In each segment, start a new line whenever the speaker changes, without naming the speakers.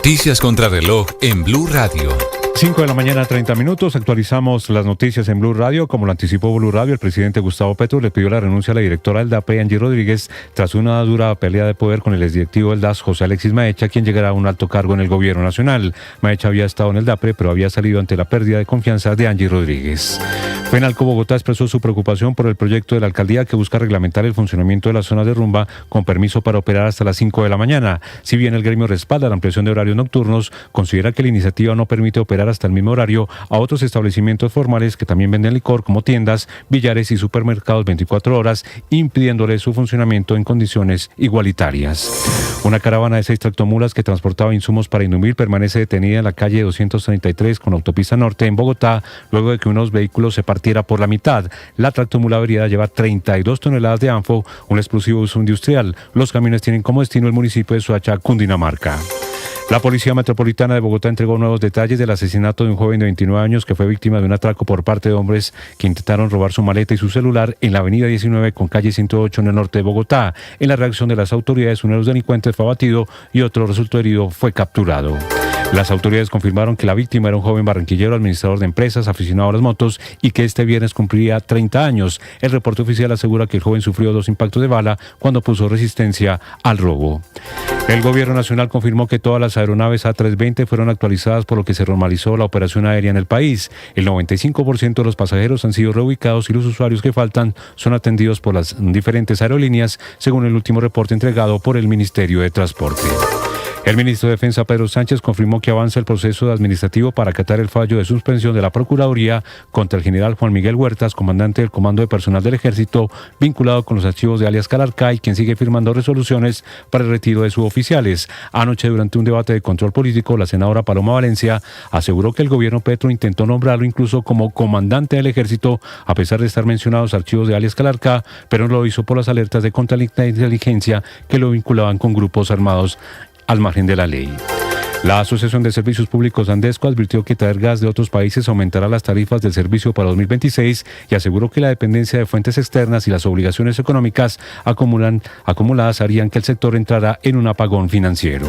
Noticias contra reloj en Blue Radio.
5 de la mañana, 30 minutos. Actualizamos las noticias en Blue Radio. Como lo anticipó Blue Radio, el presidente Gustavo Petro le pidió la renuncia a la directora del DAPE, Angie Rodríguez, tras una dura pelea de poder con el exdirectivo del DAS, José Alexis Maecha, quien llegará a un alto cargo en el gobierno nacional. Maecha había estado en el DAPE, pero había salido ante la pérdida de confianza de Angie Rodríguez. FENALCO Bogotá expresó su preocupación por el proyecto de la alcaldía que busca reglamentar el funcionamiento de las zonas de rumba con permiso para operar hasta las 5 de la mañana. Si bien el gremio respalda la ampliación de horarios nocturnos, considera que la iniciativa no permite operar hasta el mismo horario a otros establecimientos formales que también venden licor, como tiendas, billares y supermercados 24 horas, impidiéndole su funcionamiento en condiciones igualitarias. Una caravana de 6 tractomulas que transportaba insumos para Indumil permanece detenida en la calle 233 con autopista norte en Bogotá, luego de que unos vehículos se partiera por la mitad. La tractomula averiada lleva 32 toneladas de anfo, un explosivo de uso industrial. Los camiones tienen como destino el municipio de Soacha, Cundinamarca. La Policía Metropolitana de Bogotá entregó nuevos detalles del asesinato de un joven de 29 años que fue víctima de un atraco por parte de hombres que intentaron robar su maleta y su celular en la avenida 19 con calle 108 en el norte de Bogotá. En la reacción de las autoridades, uno de los delincuentes fue abatido y otro resultó herido, fue capturado. Las autoridades confirmaron que la víctima era un joven barranquillero, administrador de empresas, aficionado a las motos y que este viernes cumpliría 30 años. El reporte oficial asegura que el joven sufrió 2 impactos de bala cuando puso resistencia al robo. El gobierno nacional confirmó que todas las aeronaves A320 fueron actualizadas, por lo que se normalizó la operación aérea en el país. El 95% de los pasajeros han sido reubicados y los usuarios que faltan son atendidos por las diferentes aerolíneas, según el último reporte entregado por el Ministerio de Transporte. El ministro de Defensa, Pedro Sánchez, confirmó que avanza el proceso administrativo para acatar el fallo de suspensión de la Procuraduría contra el general Juan Miguel Huertas, comandante del Comando de Personal del Ejército, vinculado con los archivos de alias Calarcay, quien sigue firmando resoluciones para el retiro de suboficiales. Anoche, durante un debate de control político, la senadora Paloma Valencia aseguró que el gobierno Petro intentó nombrarlo incluso como comandante del Ejército, a pesar de estar mencionados archivos de alias Calarcay, pero no lo hizo por las alertas de contrainteligencia que lo vinculaban con grupos armados al margen de la ley. La Asociación de Servicios Públicos Andesco advirtió que traer gas de otros países aumentará las tarifas del servicio para 2026 y aseguró que la dependencia de fuentes externas y las obligaciones económicas acumuladas harían que el sector entrara en un apagón financiero.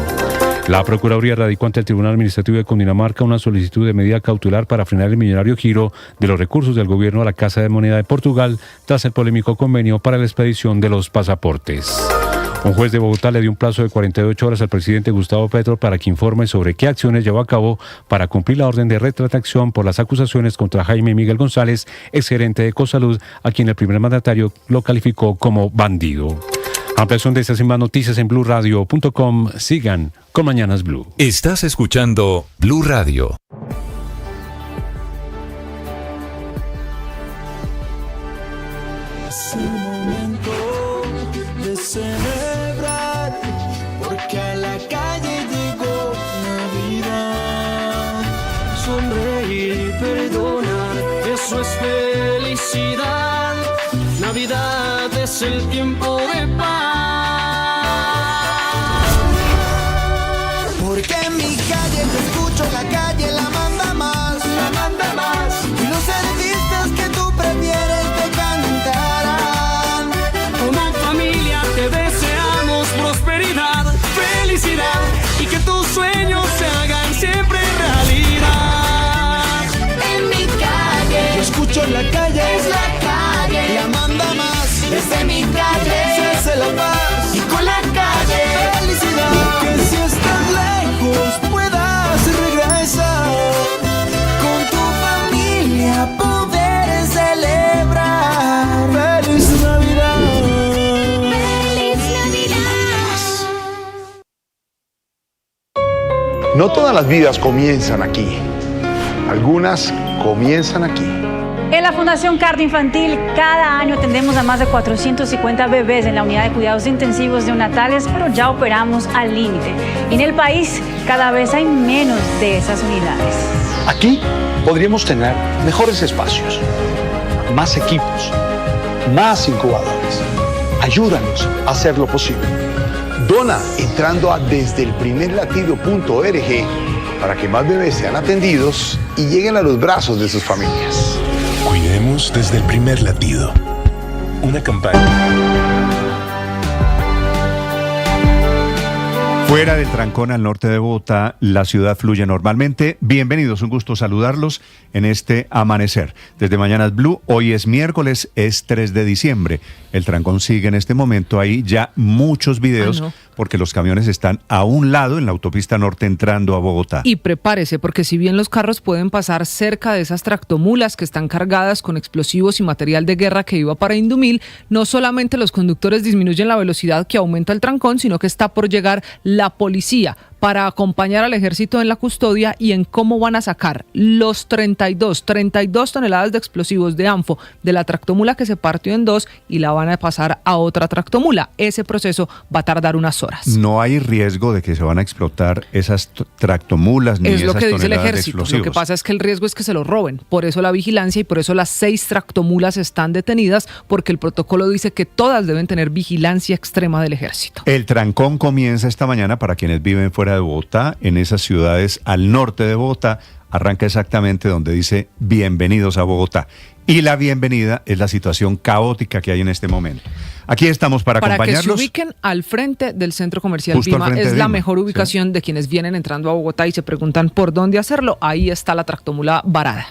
La Procuraduría radicó ante el Tribunal Administrativo de Cundinamarca una solicitud de medida cautelar para frenar el millonario giro de los recursos del gobierno a la Casa de Moneda de Portugal tras el polémico convenio para la expedición de los pasaportes. Un juez de Bogotá le dio un plazo de 48 horas al presidente Gustavo Petro para que informe sobre qué acciones llevó a cabo para cumplir la orden de retractación por las acusaciones contra Jaime Miguel González, exgerente de Ecosalud, a quien el primer mandatario lo calificó como bandido. Ampliación de estas y más noticias en BlueRadio.com. Sigan con Mañanas Blue.
Estás escuchando Blue Radio.
Es el momento de celebrar, porque a la calle llegó Navidad. Sonreír y perdonar, eso es felicidad. Navidad es el tiempo de paz. Porque en mi calle te escucho, la calle la manda más, la manda más. Y los artistas que tú prefieres te cantarán. Como familia te deseamos prosperidad, felicidad y que tus sueños se hagan siempre realidad. En mi calle, yo escucho la calle, es la calle, la manda más. Desde mi calle, se hace la paz y con la calle, felicidad. Y que si estás lejos puedas regresar con tu familia, poder celebrar. ¡Feliz Navidad! ¡Feliz Navidad!
No todas las vidas comienzan aquí. Algunas comienzan aquí.
En la Fundación Cardio Infantil, cada año atendemos a más de 450 bebés en la unidad de cuidados intensivos neonatales, pero ya operamos al límite. En el país, cada vez hay menos de esas unidades.
Aquí podríamos tener mejores espacios, más equipos, más incubadores. Ayúdanos a hacer lo posible.
Dona entrando a desdelprimerlatido.org para que más bebés sean atendidos y lleguen a los brazos de sus familias.
Cuidemos desde el primer latido. Una campaña.
Fuera del trancón al norte de Bogotá, la ciudad fluye normalmente. Bienvenidos, un gusto saludarlos en este amanecer. Desde Mañanas Blue, hoy es miércoles, es 3 de diciembre. El trancón sigue en este momento, hay ya muchos videos porque los camiones están a un lado en la autopista norte entrando a Bogotá.
Y prepárese, porque si bien los carros pueden pasar cerca de esas tractomulas que están cargadas con explosivos y material de guerra que iba para Indumil, no solamente los conductores disminuyen la velocidad que aumenta el trancón, sino que está por llegar la policía para acompañar al ejército en la custodia y en cómo van a sacar los 32 toneladas de explosivos de ANFO de la tractomula que se partió en dos y la van a pasar a otra tractomula. Ese proceso va a tardar unas horas.
No hay riesgo de que se van a explotar esas tractomulas ni esas toneladas de explosivos. Es lo que dice el ejército.
Lo que pasa es que el riesgo es que se lo roben. Por eso la vigilancia y por eso las 6 tractomulas están detenidas, porque el protocolo dice que todas deben tener vigilancia extrema del ejército.
El trancón comienza esta mañana para quienes viven fuera de Bogotá, en esas ciudades al norte de Bogotá. Arranca exactamente donde dice bienvenidos a Bogotá. Y la bienvenida es la situación caótica que hay en este momento. Aquí estamos para acompañarlos.
Para que se ubiquen al frente del centro comercial Vima, es la mejor ubicación de quienes vienen entrando a Bogotá y se preguntan por dónde hacerlo. Ahí está la tractomula varada.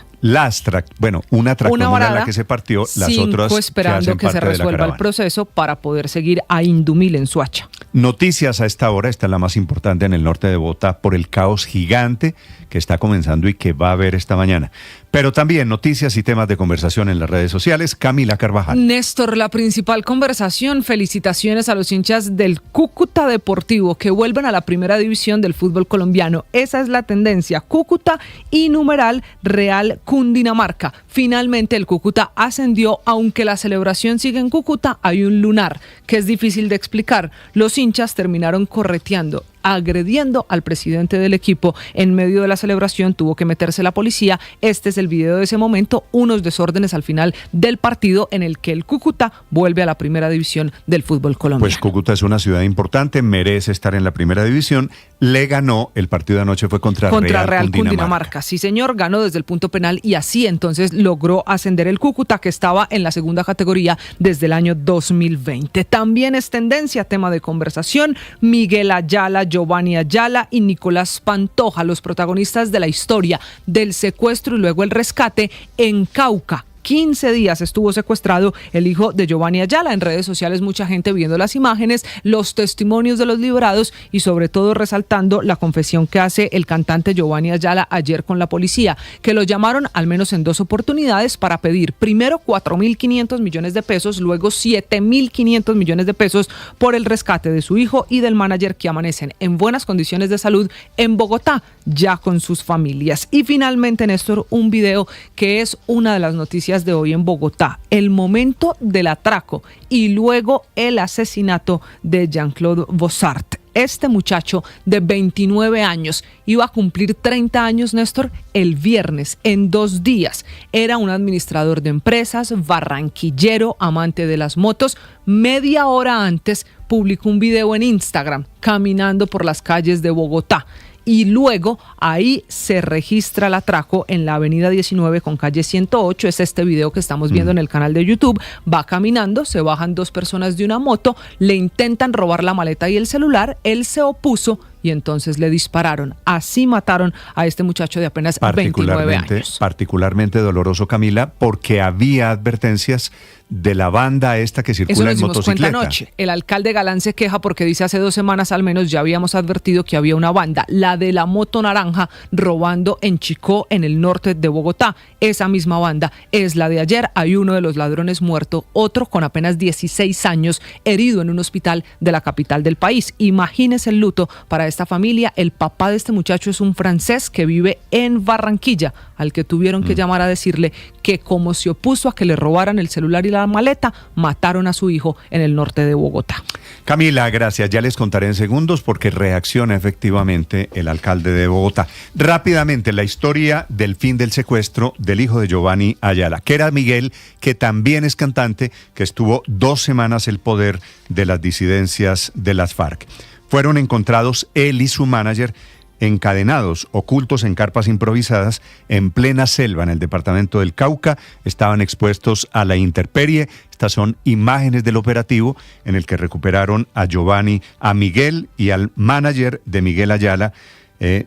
Una tractomula en la que se partió, las otras
esperando que se resuelva el proceso para poder seguir a Indumil en Soacha.
Noticias a esta hora, esta es la más importante en el norte de Bogotá por el caos gigante que está comenzando y que va a haber esta mañana. Pero también noticias y temas de conversación en las redes sociales. Camila Carvajal.
Néstor, la principal conversación, felicitaciones a los hinchas del Cúcuta Deportivo que vuelven a la primera división del fútbol colombiano. Esa es la tendencia, Cúcuta y numeral Real Cundinamarca. Finalmente el Cúcuta ascendió, aunque la celebración sigue en Cúcuta, hay un lunar que es difícil de explicar. Los hinchas terminaron correteando, agrediendo al presidente del equipo. En medio de la celebración tuvo que meterse la policía. Este es el video de ese momento, unos desórdenes al final del partido en el que el Cúcuta vuelve a la primera división del fútbol colombiano.
Pues Cúcuta es una ciudad importante, merece estar en la primera división. Le ganó, el partido de anoche fue contra Real Cundinamarca.
Sí señor, ganó desde el punto penal y así entonces logró ascender el Cúcuta, que estaba en la segunda categoría desde el año 2020. También es tendencia, tema de conversación, Miguel Ayala, Giovanni Ayala y Nicolás Pantoja, los protagonistas de la historia del secuestro y luego el rescate en Cauca. 15 días estuvo secuestrado el hijo de Giovanni Ayala. En redes sociales mucha gente viendo las imágenes, los testimonios de los liberados y sobre todo resaltando la confesión que hace el cantante Giovanni Ayala ayer con la policía, que lo llamaron al menos en 2 oportunidades para pedir primero 4.500 millones de pesos, luego 7.500 millones de pesos por el rescate de su hijo y del manager, que amanecen en buenas condiciones de salud en Bogotá, ya con sus familias. Y finalmente, Néstor, un video que es una de las noticias de hoy en Bogotá, el momento del atraco y luego el asesinato de Jean-Claude Bossart. Este muchacho de 29 años iba a cumplir 30 años, Néstor, el viernes, en 2 días. Era un administrador de empresas, barranquillero, amante de las motos. Media hora antes publicó un video en Instagram caminando por las calles de Bogotá. Y luego ahí se registra el atraco en la avenida 19 con calle 108. Es este video que estamos viendo en el canal de YouTube. Va caminando, se bajan 2 personas de una moto, le intentan robar la maleta y el celular. Él se opuso y entonces le dispararon. Así mataron a este muchacho de apenas 29 años.
Particularmente doloroso, Camila, porque había advertencias de la banda esta que circula en motocicleta.
Cuenta anoche. El alcalde Galán se queja porque dice hace 2 semanas al menos ya habíamos advertido que había una banda, la de la moto naranja, robando en Chicó, en el norte de Bogotá. Esa misma banda es la de ayer. Hay uno de los ladrones muerto, otro con apenas 16 años, herido en un hospital de la capital del país. Imagínese el luto para esta familia. El papá de este muchacho es un francés que vive en Barranquilla, al que tuvieron que llamar a decirle que como se opuso a que le robaran el celular y la maleta, mataron a su hijo en el norte de Bogotá.
Camila, gracias. Ya les contaré en segundos porque reacciona efectivamente el alcalde de Bogotá. Rápidamente, la historia del fin del secuestro del hijo de Giovanni Ayala, que era Miguel, que también es cantante, que estuvo 2 semanas el poder de las disidencias de las FARC. Fueron encontrados él y su manager encadenados, ocultos en carpas improvisadas, en plena selva en el departamento del Cauca, estaban expuestos a la intemperie. Estas son imágenes del operativo en el que recuperaron a Giovanni, a Miguel y al manager de Miguel Ayala,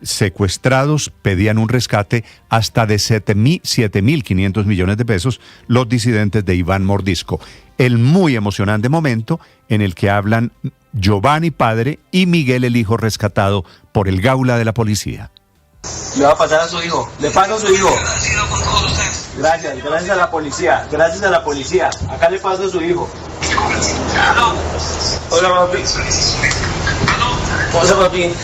secuestrados. Pedían un rescate hasta de 7.500 millones de pesos los disidentes de Iván Mordisco. El muy emocionante momento en el que hablan Giovanni padre y Miguel el hijo rescatado por el Gaula de la policía.
Le va a pasar a su hijo, le paso a su hijo. Gracias, gracias a la policía, gracias a la policía. Acá le paso a su hijo. Hola, papi. Hola, papi.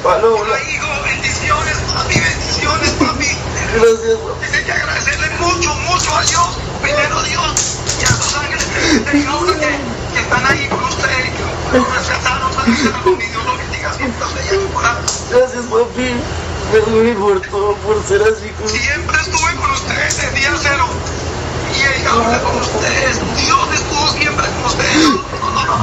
Hola, hijo, bendiciones, papi. Gracias, papi. Hay que agradecerle mucho a Dios. Primero Dios y a sus ángeles que están ahí con ustedes, que nos rescataron, y Dios lo bendiga siempre a ustedes. Gracias, papi. Perdón por todo, por ser así. Siempre estuve con ustedes desde día cero. Y ahora con ustedes. Dios estuvo siempre con ustedes.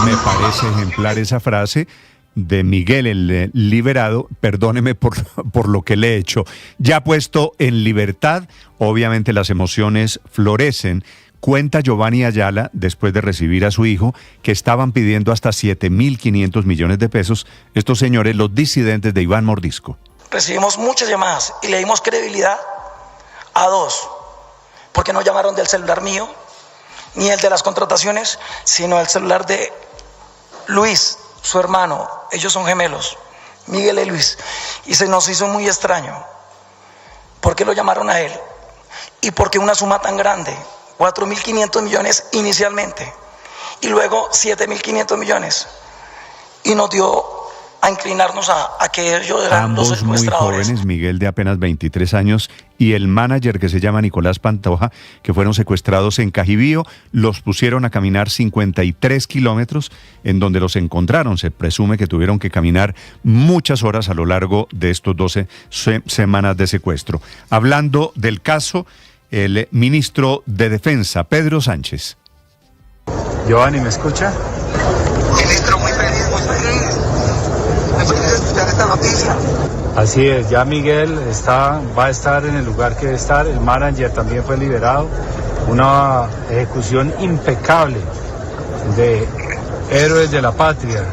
Me parece ejemplar esa frase de Miguel el liberado. Perdóneme por lo que le he hecho. Ya puesto en libertad, obviamente las emociones florecen. Cuenta Giovanni Ayala, después de recibir a su hijo, que estaban pidiendo hasta 7.500 millones de pesos estos señores, los disidentes de Iván Mordisco.
Recibimos muchas llamadas y le dimos credibilidad a dos, porque no llamaron del celular mío, ni el de las contrataciones, sino el celular de Luis, su hermano. Ellos son gemelos, Miguel y Luis, y se nos hizo muy extraño. ¿Por qué lo llamaron a él? ¿Y por qué una suma tan grande? 4.500 millones inicialmente y luego 7.500 millones, y nos dio a inclinarnos a que ellos eran los secuestradores.
Ambos muy jóvenes, Miguel de apenas 23 años y el manager que se llama Nicolás Pantoja, que fueron secuestrados en Cajibío. Los pusieron a caminar 53 kilómetros, en donde los encontraron. Se presume que tuvieron que caminar muchas horas a lo largo de estos 12 semanas de secuestro. Hablando del caso, el ministro de Defensa, Pedro Sánchez.
Giovanni, ¿me escucha?
Ministro, muy feliz de escuchar esta noticia.
Así es, ya Miguel va a estar en el lugar que debe estar. El manager también fue liberado. Una ejecución impecable de héroes de la patria,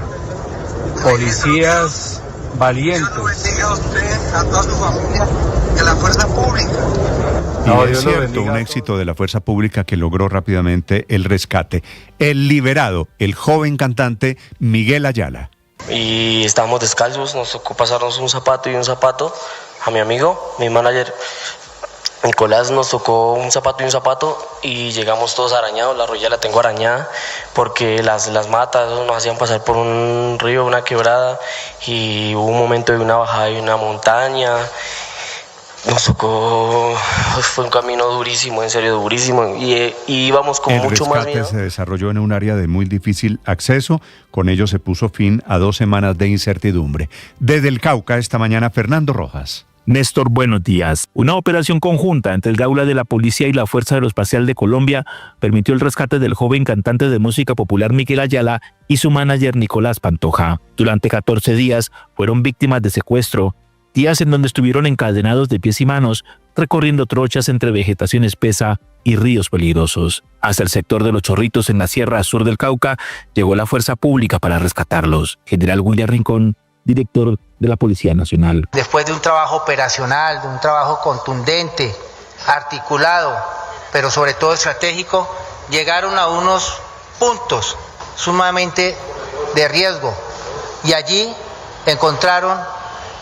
policías valientes.
Dios lo bendiga a usted, a toda su familia, de la fuerza pública.
Y es cierto, un éxito de la fuerza pública que logró rápidamente el rescate. El liberado, el joven cantante Miguel Ayala.
Y estábamos descalzos, nos tocó pasarnos un zapato y un zapato. A mi amigo, mi manager Nicolás, nos tocó un zapato y llegamos todos arañados. La rodilla la tengo arañada porque las matas nos hacían pasar por un río, una quebrada, y hubo un momento de una bajada y una montaña. Nos tocó, fue un camino durísimo, en serio durísimo, y íbamos con mucho más miedo.
El rescate se desarrolló en un área de muy difícil acceso. Con ello se puso fin a 2 semanas de incertidumbre. Desde el Cauca esta mañana, Fernando Rojas.
Néstor, buenos días. Una operación conjunta entre el Gaula de la Policía y la Fuerza Aeroespacial de Colombia permitió el rescate del joven cantante de música popular Miguel Ayala y su manager Nicolás Pantoja. Durante 14 días fueron víctimas de secuestro, días en donde estuvieron encadenados de pies y manos, recorriendo trochas entre vegetación espesa y ríos peligrosos. Hasta el sector de Los Chorritos, en la Sierra Sur del Cauca, llegó la fuerza pública para rescatarlos. General William Rincón, director de la Policía Nacional.
Después de un trabajo operacional, de un trabajo contundente, articulado, pero sobre todo estratégico, llegaron a unos puntos sumamente de riesgo y allí encontraron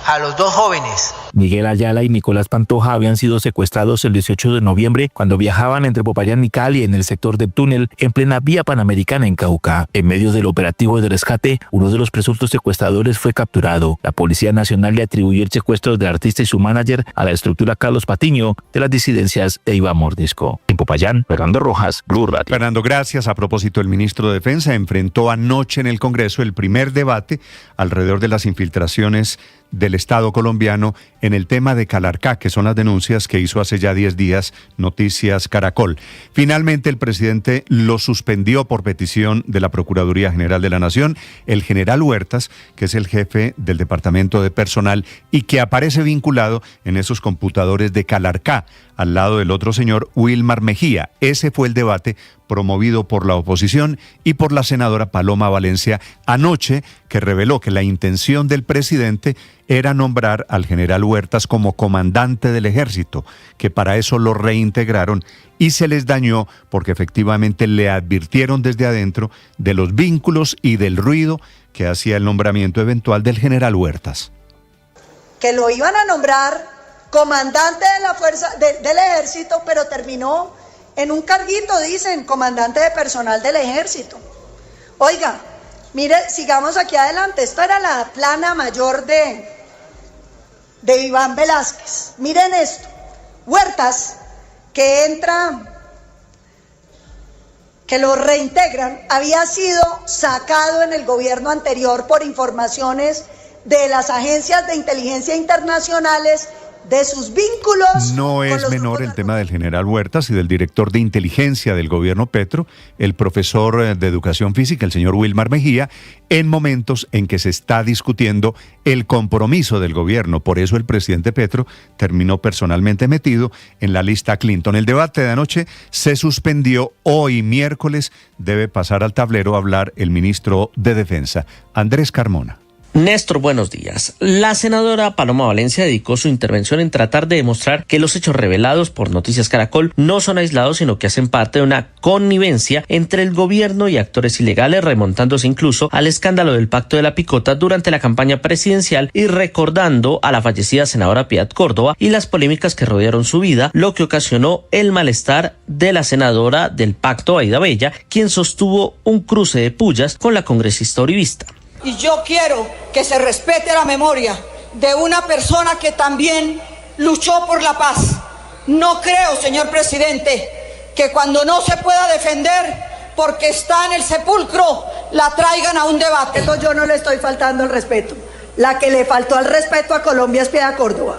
a los 2 jóvenes.
Miguel Ayala y Nicolás Pantoja habían sido secuestrados el 18 de noviembre cuando viajaban entre Popayán y Cali en el sector del túnel en plena vía panamericana en Cauca. En medio del operativo de rescate, uno de los presuntos secuestradores fue capturado. La Policía Nacional le atribuyó el secuestro del artista y su manager a la estructura Carlos Patiño de las disidencias de Iván Mordisco. En Popayán, Fernando Rojas, Blue Radio.
Fernando, gracias. A propósito, el ministro de Defensa enfrentó anoche en el Congreso el primer debate alrededor de las infiltraciones del Estado colombiano en en el tema de Calarcá, que son las denuncias que hizo hace ya 10 días Noticias Caracol. Finalmente, el presidente lo suspendió por petición de la Procuraduría General de la Nación. El general Huertas, que es el jefe del Departamento de Personal y que aparece vinculado en esos computadores de Calarcá, al lado del otro señor, Wilmar Mejía. Ese fue el debate promovido por la oposición y por la senadora Paloma Valencia anoche, que reveló que la intención del presidente era nombrar al general Huertas como comandante del ejército, que para eso lo reintegraron y se les dañó porque efectivamente le advirtieron desde adentro de los vínculos y del ruido que hacía el nombramiento eventual del general Huertas.
Que lo iban a nombrar comandante de la fuerza del ejército, pero terminó en un carguito, dicen, comandante de personal del ejército. Oiga, mire, sigamos aquí adelante. Esta era la plana mayor de Iván Velázquez. Miren esto. Huertas, que entra, que lo reintegran, había sido sacado en el gobierno anterior por informaciones de las agencias de inteligencia internacionales de sus vínculos.
No es menor el tema del general Huertas y del director de inteligencia del gobierno Petro, el profesor de educación física, el señor Wilmar Mejía, en momentos en que se está discutiendo el compromiso del gobierno. Por eso el presidente Petro terminó personalmente metido en la lista Clinton. El debate de anoche se suspendió. Hoy, miércoles, debe pasar al tablero a hablar el ministro de Defensa, Andrés Carmona.
Néstor, buenos días. La senadora Paloma Valencia dedicó su intervención en tratar de demostrar que los hechos revelados por Noticias Caracol no son aislados, sino que hacen parte de una connivencia entre el gobierno y actores ilegales, remontándose incluso al escándalo del Pacto de la Picota durante la campaña presidencial y recordando a la fallecida senadora Piedad Córdoba y las polémicas que rodearon su vida, lo que ocasionó el malestar de la senadora del Pacto, Aida Bella, quien sostuvo un cruce de pullas con la congresista uribista.
Y yo quiero que se respete la memoria de una persona que también luchó por la paz. No creo, señor presidente, que cuando no se pueda defender porque está en el sepulcro, la traigan a un debate.
Yo no le estoy faltando el respeto. La que le faltó al respeto a Colombia es Piedad Córdoba.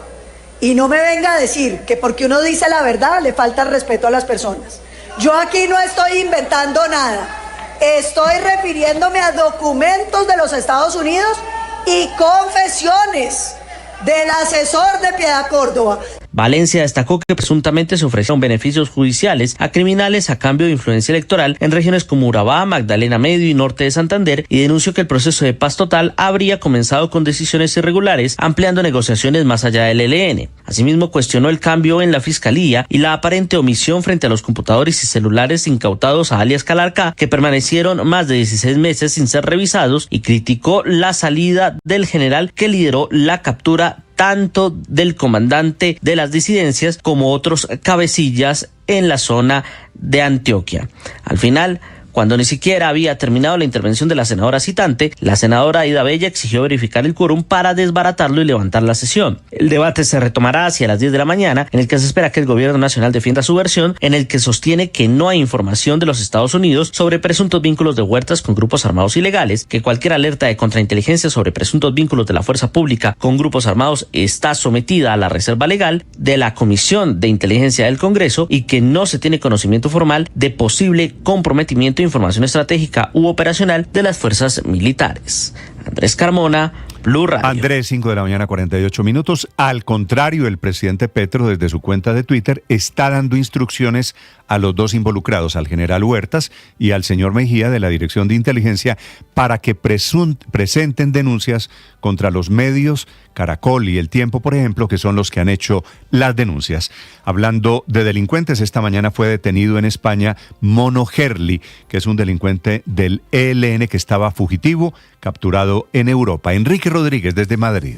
Y no me venga a decir que porque uno dice la verdad le falta el respeto a las personas. Yo aquí no estoy inventando nada. Estoy refiriéndome a documentos de los Estados Unidos y confesiones del asesor de Piedad Córdoba.
Valencia destacó que presuntamente se ofrecieron beneficios judiciales a criminales a cambio de influencia electoral en regiones como Urabá, Magdalena Medio y Norte de Santander y denunció que el proceso de paz total habría comenzado con decisiones irregulares, ampliando negociaciones más allá del ELN. Asimismo, cuestionó el cambio en la fiscalía y la aparente omisión frente a los computadores y celulares incautados a alias Calarcá, que permanecieron más de 16 meses sin ser revisados, y criticó la salida del general que lideró la captura tanto del comandante de las disidencias como otros cabecillas en la zona de Antioquia. Al final, cuando ni siquiera había terminado la intervención de la senadora citante, la senadora Aida Bella exigió verificar el quórum para desbaratarlo y levantar la sesión. El debate se retomará hacia las 10 de la mañana, en el que se espera que el gobierno nacional defienda su versión, en el que sostiene que no hay información de los Estados Unidos sobre presuntos vínculos de Huertas con grupos armados ilegales, que cualquier alerta de contrainteligencia sobre presuntos vínculos de la fuerza pública con grupos armados está sometida a la reserva legal de la Comisión de Inteligencia del Congreso y que no se tiene conocimiento formal de posible comprometimiento de información estratégica u operacional de las fuerzas militares. Andrés Carmona, Blue Radio.
Andrés, 5 de la mañana, 48 minutos. Al contrario, el presidente Petro, desde su cuenta de Twitter, está dando instrucciones a los dos involucrados, al general Huertas y al señor Mejía de la Dirección de Inteligencia, para que presenten denuncias contra los medios Caracol y El Tiempo, por ejemplo, que son los que han hecho las denuncias. Hablando de delincuentes, esta mañana fue detenido en España Mono Gerli, que es un delincuente del ELN que estaba fugitivo, capturado en Europa. Enrique Rodríguez, desde Madrid.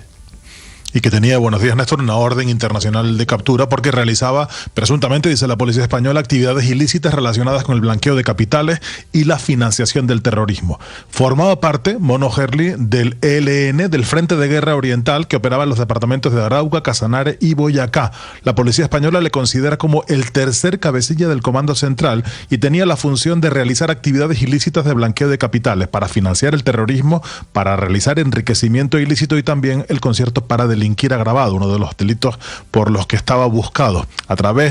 Y que tenía, buenos días Néstor, una orden internacional de captura porque realizaba, presuntamente, dice la policía española, actividades ilícitas relacionadas con el blanqueo de capitales y la financiación del terrorismo. Formaba parte, Mono Gerli, del ELN, del Frente de Guerra Oriental, que operaba en los departamentos de Arauca, Casanare y Boyacá. La policía española le considera como el tercer cabecilla del Comando Central y tenía la función de realizar actividades ilícitas de blanqueo de capitales para financiar el terrorismo, para realizar enriquecimiento ilícito y también el concierto para delincuentes. delinquir agravado, uno de los delitos por los que estaba buscado.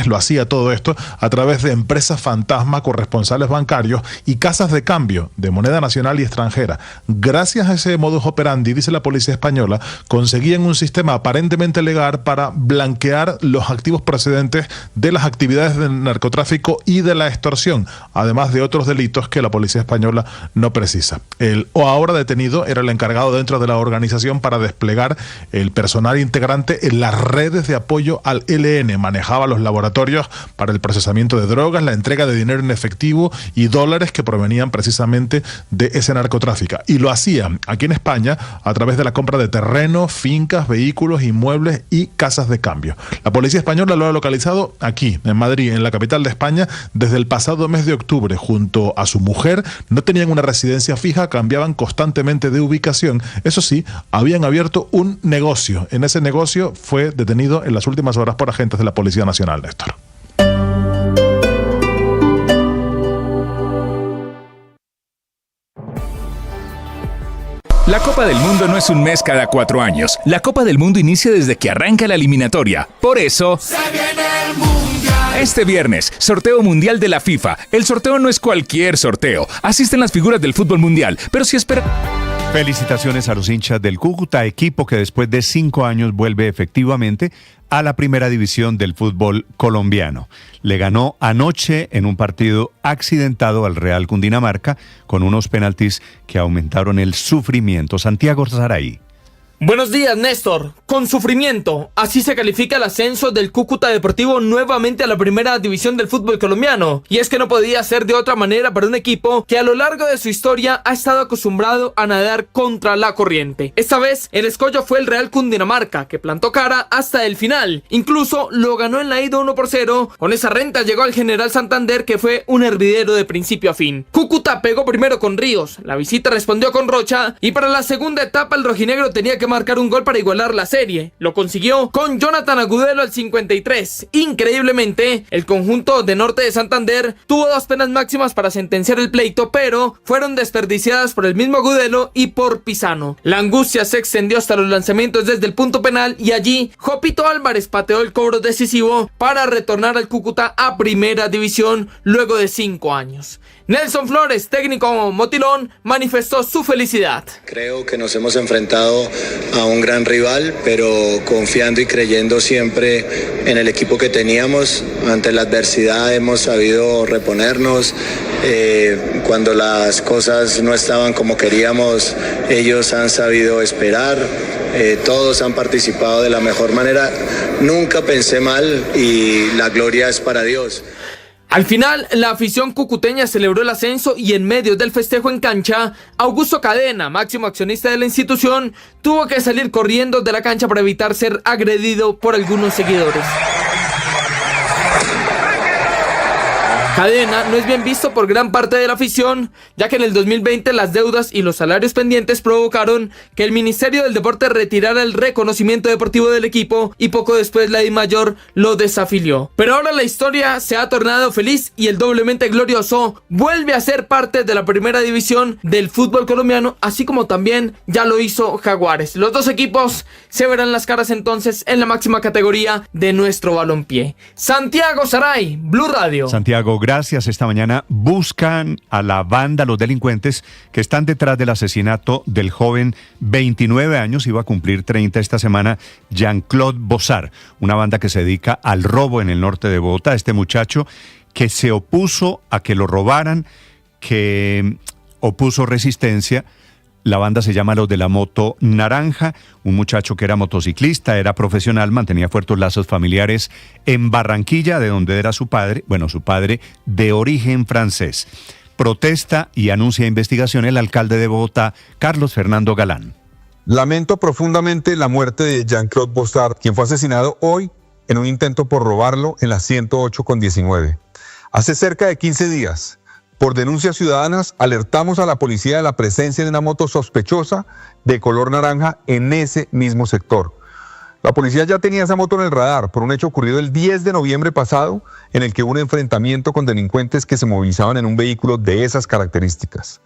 Lo hacía todo esto a través de empresas fantasma, corresponsales bancarios y casas de cambio de moneda nacional y extranjera. Gracias a ese modus operandi, dice la policía española, conseguían un sistema aparentemente legal para blanquear los activos procedentes de las actividades del narcotráfico y de la extorsión, además de otros delitos que la policía española no precisa. El ahora detenido era el encargado dentro de la organización para desplegar el personal integrante en las redes de apoyo al ELN, manejaba los laboratorios para el procesamiento de drogas, la entrega de dinero en efectivo y dólares que provenían precisamente de ese narcotráfico. Y lo hacía aquí en España a través de la compra de terrenos, fincas, vehículos, inmuebles y casas de cambio. La policía española lo ha localizado aquí, en Madrid, en la capital de España, desde el pasado mes de octubre. Junto a su mujer, no tenían una residencia fija, cambiaban constantemente de ubicación. Eso sí, habían abierto un negocio. En ese negocio fue detenido en las últimas horas por agentes de la Policía Nacional, Néstor.
La Copa del Mundo no es un mes cada 4 años. La Copa del Mundo inicia desde que arranca la eliminatoria. Por eso,
Se viene el mundial.
este viernes, sorteo mundial de la FIFA. El sorteo no es cualquier sorteo. Asisten las figuras del fútbol mundial, pero si espera...
Felicitaciones a los hinchas del Cúcuta, equipo que después de 5 años vuelve efectivamente a la primera división del fútbol colombiano. Le ganó anoche en un partido accidentado al Real Cundinamarca con unos penaltis que aumentaron el sufrimiento. Santiago Saray.
Buenos días, Néstor. Con sufrimiento, así se califica el ascenso del Cúcuta Deportivo nuevamente a la primera división del fútbol colombiano. Y es que no podía ser de otra manera para un equipo que a lo largo de su historia ha estado acostumbrado a nadar contra la corriente. Esta vez, el escollo fue el Real Cundinamarca, que plantó cara hasta el final. Incluso lo ganó en la ida 1-0. Con esa renta llegó al General Santander, que fue un hervidero de principio a fin. Cúcuta pegó primero con Ríos, la visita respondió con Rocha, y para la segunda etapa el rojinegro tenía que marcar un gol para igualar la serie. Lo consiguió con Jonathan Agudelo al 53. Increíblemente, el conjunto de Norte de Santander tuvo 2 penas máximas para sentenciar el pleito, pero fueron desperdiciadas por el mismo Agudelo y por Pisano. La angustia se extendió hasta los lanzamientos desde el punto penal y allí Jopito Álvarez pateó el cobro decisivo para retornar al Cúcuta a primera división luego de 5 años. Nelson Flores, técnico motilón, manifestó su felicidad.
Creo que nos hemos enfrentado a un gran rival, pero confiando y creyendo siempre en el equipo que teníamos. Ante la adversidad hemos sabido reponernos. Cuando las cosas no estaban como queríamos, ellos han sabido esperar. Todos han participado de la mejor manera. Nunca pensé mal y la gloria es para Dios.
Al final, la afición cucuteña celebró el ascenso y en medio del festejo en cancha, Augusto Cadena, máximo accionista de la institución, tuvo que salir corriendo de la cancha para evitar ser agredido por algunos seguidores. Cadena no es bien visto por gran parte de la afición, ya que en el 2020 las deudas y los salarios pendientes provocaron que el Ministerio del Deporte retirara el reconocimiento deportivo del equipo y poco después la DIMAYOR lo desafilió. Pero ahora la historia se ha tornado feliz y el doblemente glorioso vuelve a ser parte de la primera división del fútbol colombiano, así como también ya lo hizo Jaguares. Los dos equipos se verán las caras entonces en la máxima categoría de nuestro balompié. Santiago Saray, Blue Radio.
Santiago, gracias. Esta mañana buscan a la banda, los delincuentes que están detrás del asesinato del joven 29 años, iba a cumplir 30 esta semana, Jean-Claude Bossard, una banda que se dedica al robo en el norte de Bogotá. Este muchacho que se opuso a que lo robaran, que opuso resistencia. La banda se llama Los de la Moto Naranja, un muchacho que era motociclista, era profesional, mantenía fuertes lazos familiares en Barranquilla, de donde era su padre de origen francés. Protesta y anuncia investigación el alcalde de Bogotá, Carlos Fernando Galán.
Lamento profundamente la muerte de Jean-Claude Bossard, quien fue asesinado hoy en un intento por robarlo en la 108 con 19. Hace cerca de 15 días, por denuncias ciudadanas, alertamos a la policía de la presencia de una moto sospechosa de color naranja en ese mismo sector. La policía ya tenía esa moto en el radar por un hecho ocurrido el 10 de noviembre pasado, en el que hubo un enfrentamiento con delincuentes que se movilizaban en un vehículo de esas características.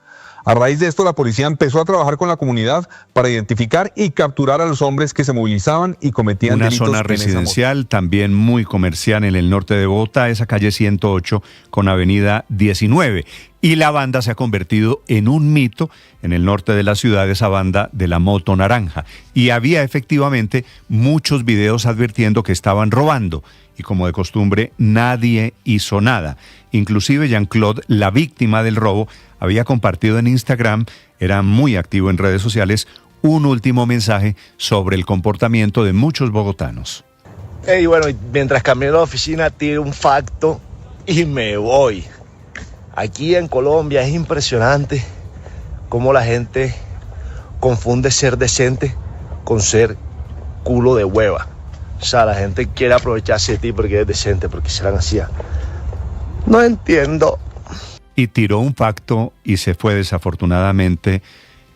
A raíz de esto, la policía empezó a trabajar con la comunidad para identificar y capturar a los hombres que se movilizaban y cometían
una
delitos
zona
en esa
residencial, también muy comercial en el norte de Bogotá, esa calle 108 con avenida 19. Y la banda se ha convertido en un mito en el norte de la ciudad, esa banda de la moto naranja. Y había efectivamente muchos videos advirtiendo que estaban robando. Y como de costumbre, nadie hizo nada. Inclusive Jean-Claude, la víctima del robo, había compartido en Instagram, era muy activo en redes sociales, un último mensaje sobre el comportamiento de muchos bogotanos.
Y bueno, mientras camino a la oficina, tiro un facto y me voy. Aquí en Colombia es impresionante cómo la gente confunde ser decente con ser culo de hueva. O sea, la gente quiere aprovecharse de ti porque eres decente, porque serán así. No entiendo.
Y tiró un facto y se fue desafortunadamente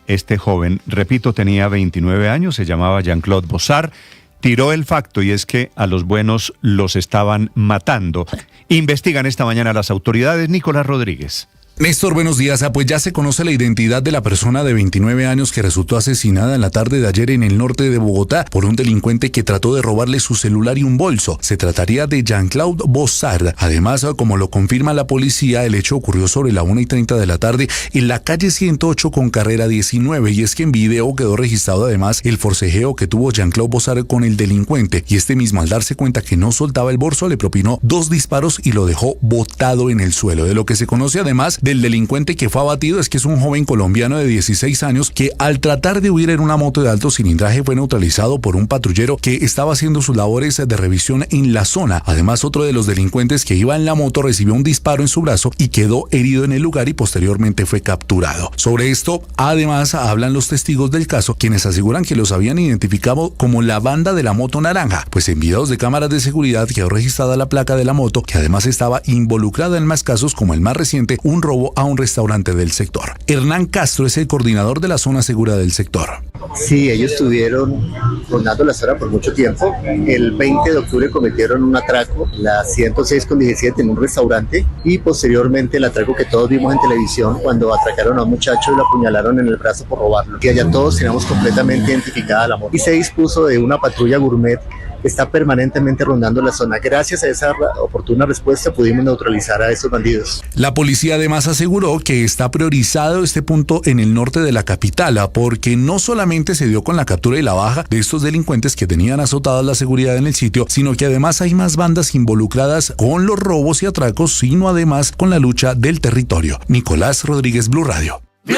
este joven. Repito, tenía 29 años, se llamaba Jean-Claude Bossard. Tiró el facto y es que a los buenos los estaban matando. Investigan esta mañana las autoridades. Nicolás Rodríguez.
Néstor, buenos días. Pues ya se conoce la identidad de la persona de 29 años que resultó asesinada en la tarde de ayer en el norte de Bogotá por un delincuente que trató de robarle su celular y un bolso. Se trataría de Jean-Claude Bossard. Además, como lo confirma la policía, el hecho ocurrió sobre la 1:30 de la tarde en la calle 108 con carrera 19. Y es que en video quedó registrado además el forcejeo que tuvo Jean-Claude Bossard con el delincuente. Y este mismo, al darse cuenta que no soltaba el bolso, le propinó 2 disparos y lo dejó botado en el suelo. De lo que se conoce además del delincuente que fue abatido es que es un joven colombiano de 16 años que al tratar de huir en una moto de alto cilindraje fue neutralizado por un patrullero que estaba haciendo sus labores de revisión en la zona. Además, otro de los delincuentes que iba en la moto recibió un disparo en su brazo y quedó herido en el lugar y posteriormente fue capturado. Sobre esto, además, hablan los testigos del caso, quienes aseguran que los habían identificado como la banda de la moto naranja, pues en videos de cámaras de seguridad quedó registrada la placa de la moto, que además estaba involucrada en más casos como el más reciente, un robo a un restaurante del sector. Hernán Castro es el coordinador de la zona segura del sector.
Sí, ellos estuvieron rondando la zona por mucho tiempo. El 20 de octubre cometieron un atraco, la 106/17 en un restaurante, y posteriormente el atraco que todos vimos en televisión cuando atracaron a un muchacho y lo apuñalaron en el brazo por robarlo. Y allá todos teníamos completamente identificada la moto. Y se dispuso de una patrulla gourmet que está permanentemente rondando la zona. Gracias a esa oportuna respuesta pudimos neutralizar a estos bandidos.
La policía además aseguró que está priorizado este punto en el norte de la capital, porque no solamente se dio con la captura y la baja de estos delincuentes que tenían azotada la seguridad en el sitio, sino que además hay más bandas involucradas con los robos y atracos, sino además con la lucha del territorio. Nicolás Rodríguez, Blue Radio.
Blue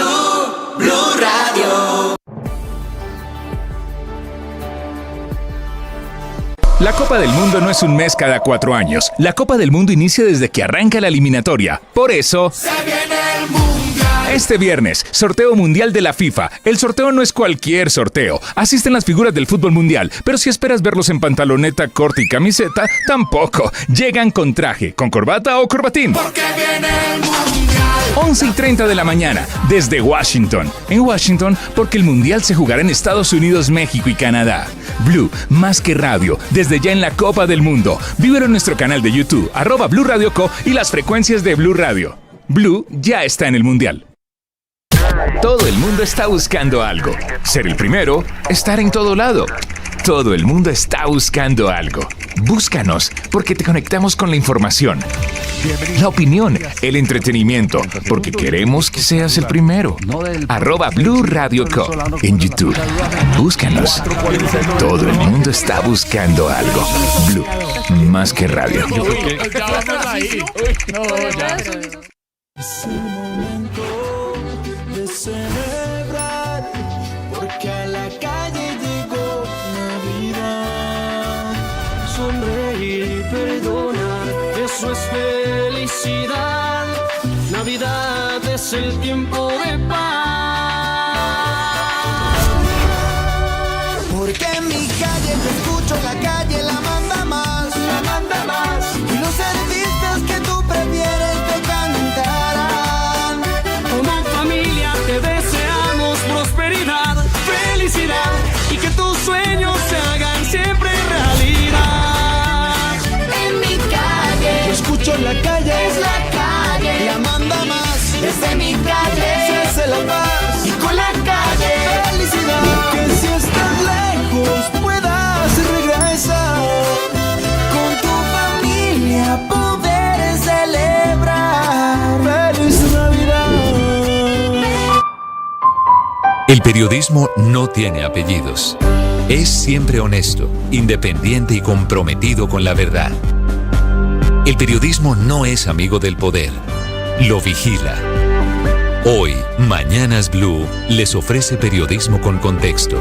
Radio.
La Copa del Mundo no es un mes cada 4 años. La Copa del Mundo inicia desde que arranca la eliminatoria. Por eso,
Se viene el mundial.
este viernes, sorteo mundial de la FIFA. El sorteo no es cualquier sorteo. Asisten las figuras del fútbol mundial, pero si esperas verlos en pantaloneta, corte y camiseta, tampoco. Llegan con traje, con corbata o corbatín.
Porque viene el mundial.
11:30 de la mañana, desde Washington. En Washington, porque el mundial se jugará en Estados Unidos, México y Canadá. Blue, más que radio, desde ya en la Copa del Mundo. Vívelo en nuestro canal de YouTube, @Blue Radio Co, y las frecuencias de Blue Radio. Blue ya está en el mundial. Todo el mundo está buscando algo. Ser el primero, estar en todo lado. Todo el mundo está buscando algo. Búscanos, porque te conectamos con la información, la opinión, el entretenimiento, porque queremos que seas el primero. @Blue Radio Co en YouTube. Búscanos. Todo el mundo está buscando algo. Blue, más que radio.
Es el momento de celebrar, porque a la calle llegó Navidad.
Sonreír y perdonar, eso es felicidad. Navidad es el tiempo de paz.
Porque en mi calle yo escucho la calle, la manda más, la manda más. Y los artistas que tú prefieres te cantarán.
Como familia te deseamos prosperidad, felicidad y que tus sueños se hagan siempre realidad.
En mi calle yo escucho la calle, es la calle, la manda más. Desde mi calle se hace la
periodismo no tiene apellidos. Es siempre honesto, independiente y comprometido con la verdad. El periodismo no es amigo del poder, lo vigila. Hoy, Mañanas Blue les ofrece periodismo con contexto.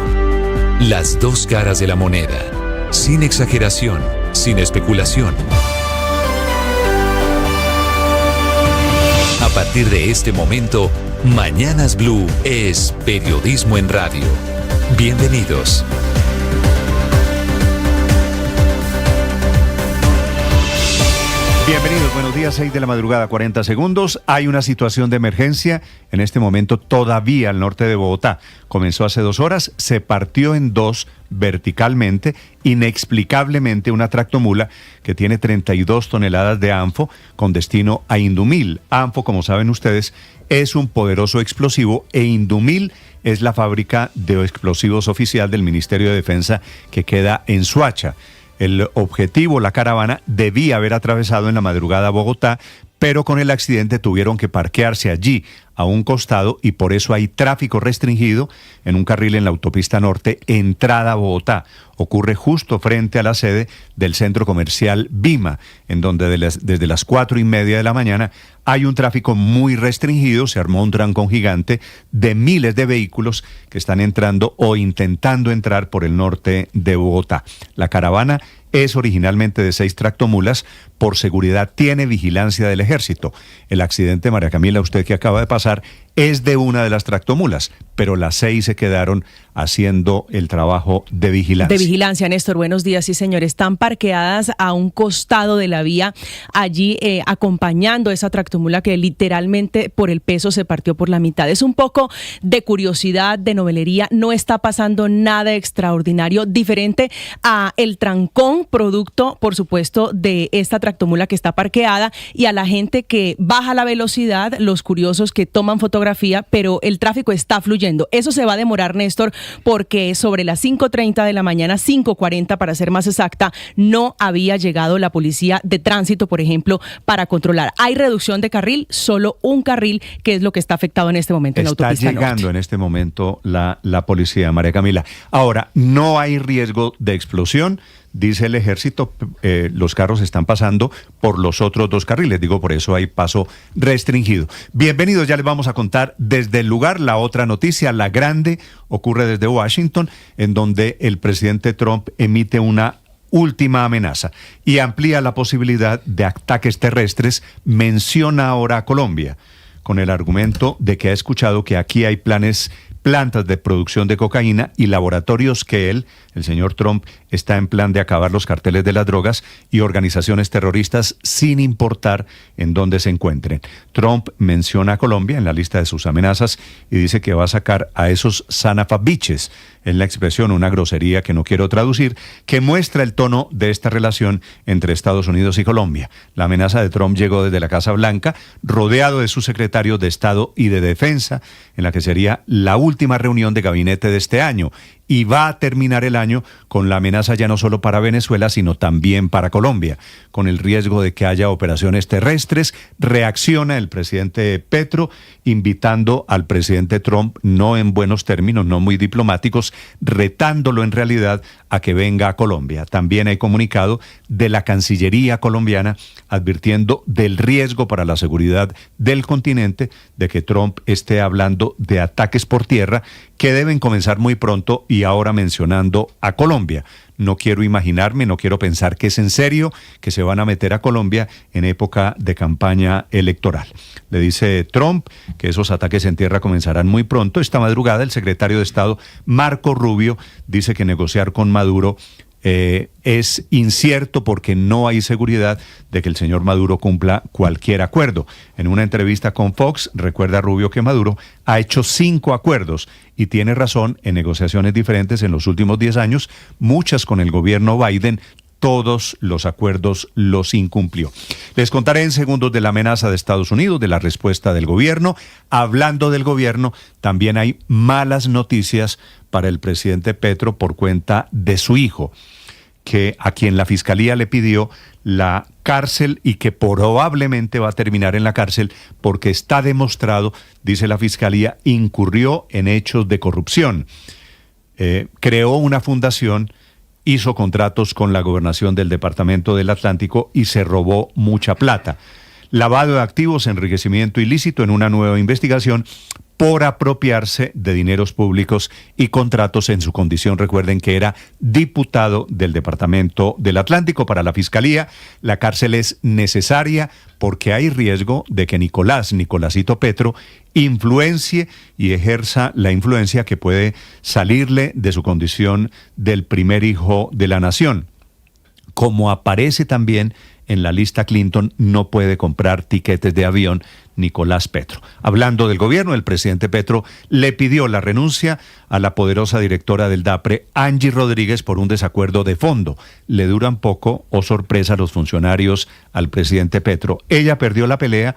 Las dos caras de la moneda, sin exageración, sin especulación. A partir de este momento, Mañanas Blue es periodismo en radio. Bienvenidos.
Bienvenidos, buenos días, 6 de la madrugada, 40 segundos. Hay una situación de emergencia en este momento todavía al norte de Bogotá. Comenzó hace 2 horas, se partió en dos verticalmente, inexplicablemente una tractomula que tiene 32 toneladas de ANFO con destino a Indumil. ANFO, como saben ustedes, es un poderoso explosivo e Indumil es la fábrica de explosivos oficial del Ministerio de Defensa que queda en Soacha. El objetivo, la caravana, debía haber atravesado en la madrugada Bogotá, pero con el accidente tuvieron que parquearse allí, a un costado, y por eso hay tráfico restringido en un carril en la autopista norte, entrada a Bogotá. Ocurre justo frente a la sede del centro comercial Vima, en donde desde las 4:30 de la mañana hay un tráfico muy restringido. Se armó un trancón gigante de miles de vehículos que están entrando o intentando entrar por el norte de Bogotá. La caravana es originalmente de 6 tractomulas. Por seguridad tiene vigilancia del ejército. El accidente, María Camila, usted que acaba de pasar, es de una de las tractomulas, pero las 6 se quedaron haciendo el trabajo de vigilancia.
De vigilancia, Néstor, buenos días. Sí, señor, están parqueadas a un costado de la vía, allí acompañando esa tractomula que literalmente por el peso se partió por la mitad. Es un poco de curiosidad, de novelería, no está pasando nada extraordinario, diferente a el trancón producto, por supuesto, de esta tractomula que está parqueada y a la gente que baja la velocidad, los curiosos que toman fotografía, pero el tráfico está fluyendo. Eso se va a demorar, Néstor, porque sobre las 5:30 de la mañana, 5:40 para ser más exacta, no había llegado la policía de tránsito, por ejemplo, para controlar. Hay reducción de carril, solo un carril, que es lo que está afectado en este momento en la autopista norte.
Está llegando en este momento la policía, María Camila. Ahora, no hay riesgo de explosión. Dice el ejército, los carros están pasando por los otros 2 carriles, digo, por eso hay paso restringido. Bienvenidos, ya les vamos a contar desde el lugar la otra noticia, la grande, ocurre desde Washington, en donde el presidente Trump emite una última amenaza y amplía la posibilidad de ataques terrestres. Menciona ahora a Colombia, con el argumento de que ha escuchado que aquí hay plantas de producción de cocaína y laboratorios que el señor Trump, está en plan de acabar los carteles de las drogas y organizaciones terroristas sin importar en dónde se encuentren. Trump menciona a Colombia en la lista de sus amenazas y dice que va a sacar a esos sanafabiches, es la expresión, una grosería que no quiero traducir, que muestra el tono de esta relación entre Estados Unidos y Colombia. La amenaza de Trump llegó desde la Casa Blanca, rodeado de sus secretarios de Estado y de Defensa, en la que sería la última reunión de gabinete de este año, y va a terminar el año con la amenaza ya no solo para Venezuela, sino también para Colombia, con el riesgo de que haya operaciones terrestres. Reacciona el presidente Petro, invitando al presidente Trump, no en buenos términos, no muy diplomáticos, retándolo en realidad a que venga a Colombia. También hay comunicado de la Cancillería colombiana advirtiendo del riesgo para la seguridad del continente de que Trump esté hablando de ataques por tierra que deben comenzar muy pronto, y ahora mencionando a Colombia. No quiero imaginarme, no quiero pensar que es en serio que se van a meter a Colombia en época de campaña electoral. Le dice Trump que esos ataques en tierra comenzarán muy pronto. Esta madrugada el secretario de Estado, Marco Rubio, dice que negociar con Maduro es incierto porque no hay seguridad de que el señor Maduro cumpla cualquier acuerdo. En una entrevista con Fox, recuerda Rubio que Maduro ha hecho 5 acuerdos y tiene razón, en negociaciones diferentes en los últimos 10 años, muchas con el gobierno Biden. Todos los acuerdos los incumplió. Les contaré en segundos de la amenaza de Estados Unidos, de la respuesta del gobierno. Hablando del gobierno, también hay malas noticias para el presidente Petro por cuenta de su hijo. que a quien la Fiscalía le pidió la cárcel y que probablemente va a terminar en la cárcel porque está demostrado, dice la Fiscalía, incurrió en hechos de corrupción. Creó una fundación, hizo contratos con la gobernación del Departamento del Atlántico y se robó mucha plata. Lavado de activos, enriquecimiento ilícito en una nueva investigación por apropiarse de dineros públicos y contratos en su condición. Recuerden que era diputado del Departamento del Atlántico. Para la Fiscalía, la cárcel es necesaria porque hay riesgo de que Nicolásito Petro, influencie y ejerza la influencia que puede salirle de su condición del primer hijo de la nación. Como aparece también en la lista Clinton, no puede comprar tiquetes de avión Nicolás Petro. Hablando del gobierno, el presidente Petro le pidió la renuncia a la poderosa directora del DAPRE, Angie Rodríguez, por un desacuerdo de fondo. Le duran poco, oh sorpresa, los funcionarios al presidente Petro. Ella perdió la pelea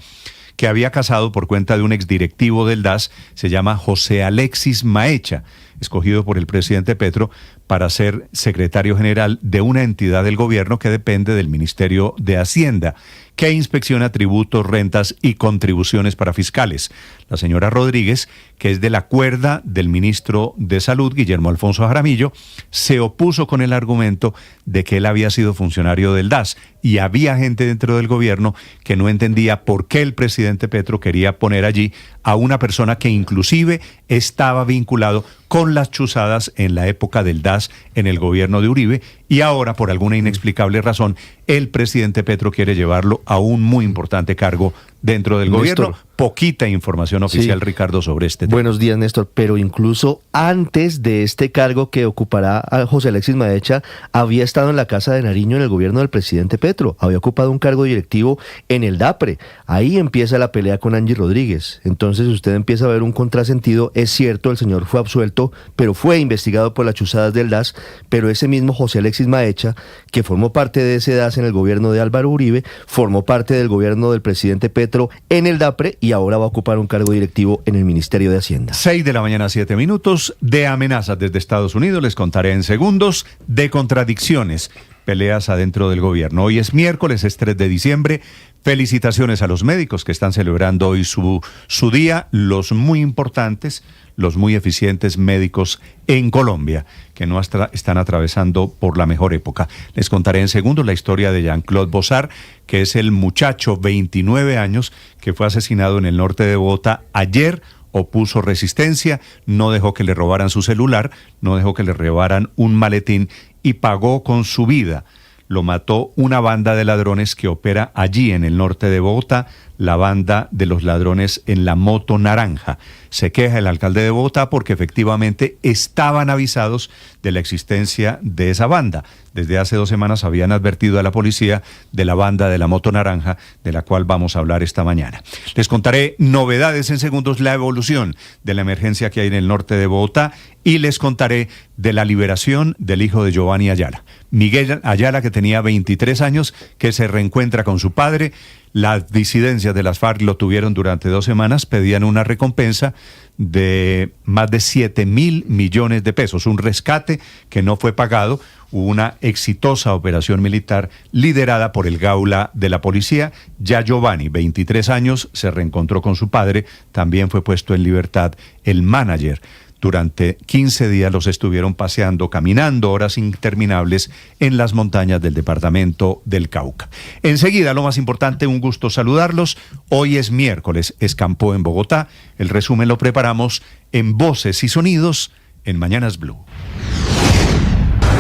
que había casado por cuenta de un exdirectivo del DAS, se llama José Alexis Maecha, escogido por el presidente Petro para ser secretario general de una entidad del gobierno que depende del Ministerio de Hacienda, que inspecciona tributos, rentas y contribuciones para fiscales. La señora Rodríguez, que es de la cuerda del ministro de Salud, Guillermo Alfonso Jaramillo, se opuso con el argumento de que él había sido funcionario del DAS y había gente dentro del gobierno que no entendía por qué el presidente Petro quería poner allí a una persona que inclusive estaba vinculado con las chuzadas en la época del DAS en el gobierno de Uribe, y ahora, por alguna inexplicable razón, el presidente Petro quiere llevarlo a un muy importante cargo dentro del gobierno. Poquita información oficial, sí, Ricardo, sobre este tema.
Buenos días, Néstor, pero incluso antes de este cargo que ocupará a José Alexis Maecha, había estado en la Casa de Nariño en el gobierno del presidente Petro, había ocupado un cargo directivo en el DAPRE. Ahí empieza la pelea con Angie Rodríguez. Entonces usted empieza a ver un contrasentido. Es cierto, el señor fue absuelto, pero fue investigado por las chuzadas del DAS, pero ese mismo José Alexis Maecha, que formó parte de ese DAS en el gobierno de Álvaro Uribe, formó parte del gobierno del presidente Petro en el DAPRE y ahora va a ocupar un cargo directivo en el Ministerio de Hacienda.
6 de la mañana, 7 minutos. De amenazas desde Estados Unidos les contaré en segundos. De contradicciones, peleas adentro del gobierno. Hoy es miércoles, es 3 de diciembre. Felicitaciones a los médicos que están celebrando hoy su día, los muy importantes, los muy eficientes médicos en Colombia, que no están atravesando por la mejor época. Les contaré en segundos la historia de Jean-Claude Bossard, que es el muchacho, 29 años, que fue asesinado en el norte de Bogotá ayer. Opuso resistencia, no dejó que le robaran su celular, no dejó que le robaran un maletín y pagó con su vida. Lo mató una banda de ladrones que opera allí en el norte de Bogotá, la banda de los ladrones en la moto naranja. Se queja el alcalde de Bogotá porque efectivamente estaban avisados de la existencia de esa banda. Desde hace 2 semanas habían advertido a la policía de la banda de la moto naranja, de la cual vamos a hablar esta mañana. Les contaré novedades en segundos, la evolución de la emergencia que hay en el norte de Bogotá, y les contaré de la liberación del hijo de Giovanni Ayala. Miguel Ayala, que tenía 23 años, que se reencuentra con su padre. Las disidencias de las FARC lo tuvieron durante 2 semanas, pedían una recompensa de más de 7.000 millones de pesos, un rescate que no fue pagado. Hubo una exitosa operación militar liderada por el Gaula de la policía. Ya Giovanni, 23 años, se reencontró con su padre, también fue puesto en libertad el manager. Durante 15 días los estuvieron paseando, caminando horas interminables en las montañas del departamento del Cauca. Enseguida, lo más importante, un gusto saludarlos. Hoy es miércoles, escampó en Bogotá. El resumen lo preparamos en Voces y Sonidos en Mañanas Blue.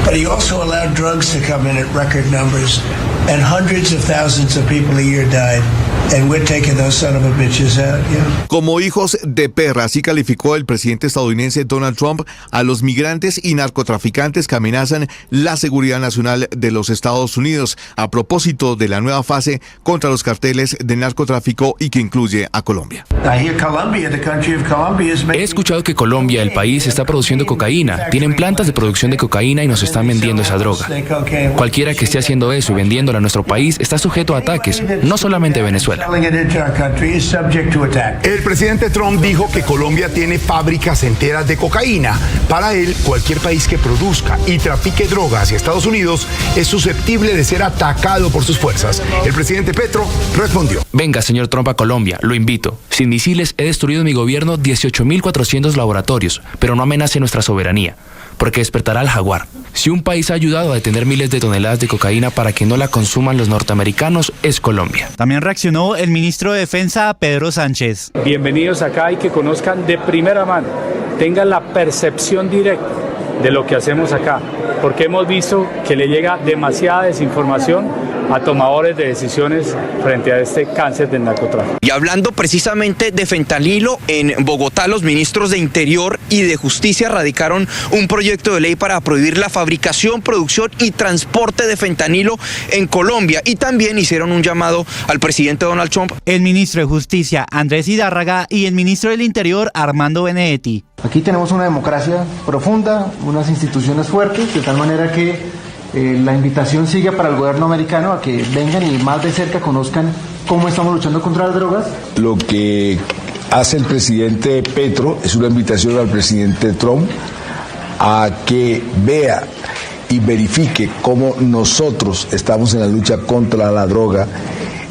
But he also allowed drugs to come in at record numbers, and hundreds of thousands of people a year died. And we're taking those son of a bitches out, yeah.
Como hijos de perra, así calificó el presidente estadounidense Donald Trump a los migrantes y narcotraficantes que amenazan la seguridad nacional de los Estados Unidos, a propósito de la nueva fase contra los carteles de narcotráfico y que incluye a Colombia.
He escuchado que Colombia, el país, está produciendo cocaína. Tienen plantas de producción de cocaína y nos
están vendiendo esa droga. Cualquiera que esté haciendo eso y vendiéndola a nuestro país está sujeto a ataques, no solamente Venezuela.
El presidente Trump dijo que Colombia tiene fábricas enteras de cocaína. Para él, cualquier país que produzca y trafique droga hacia Estados Unidos es susceptible de ser atacado por sus fuerzas. El presidente Petro respondió:
venga, señor Trump, a Colombia, lo invito. Sin misiles he destruido en mi gobierno 18.400 laboratorios, pero no amenace nuestra soberanía, porque despertará al jaguar. Si un país ha ayudado a detener miles de toneladas de cocaína para que no la consuman los norteamericanos, es Colombia.
También reaccionó el ministro de Defensa, Pedro Sánchez.
Bienvenidos acá y que conozcan de primera mano, tengan la percepción directa de lo que hacemos acá, porque hemos visto que le llega demasiada desinformación a tomadores de decisiones frente a este cáncer del narcotráfico.
Y hablando precisamente de fentanilo, en Bogotá los ministros de Interior y de Justicia radicaron un proyecto de ley para prohibir la fabricación, producción y transporte de fentanilo en Colombia, y también hicieron un llamado al presidente Donald Trump.
El ministro de Justicia, Andrés Hidárraga, y el ministro del Interior, Armando Benedetti.
Aquí tenemos una democracia profunda, unas instituciones fuertes, de tal manera que la invitación sigue para el gobierno americano a que vengan y más de cerca conozcan cómo estamos luchando contra las drogas.
Lo que hace el presidente Petro es una invitación al presidente Trump a que vea y verifique cómo nosotros estamos en la lucha contra la droga,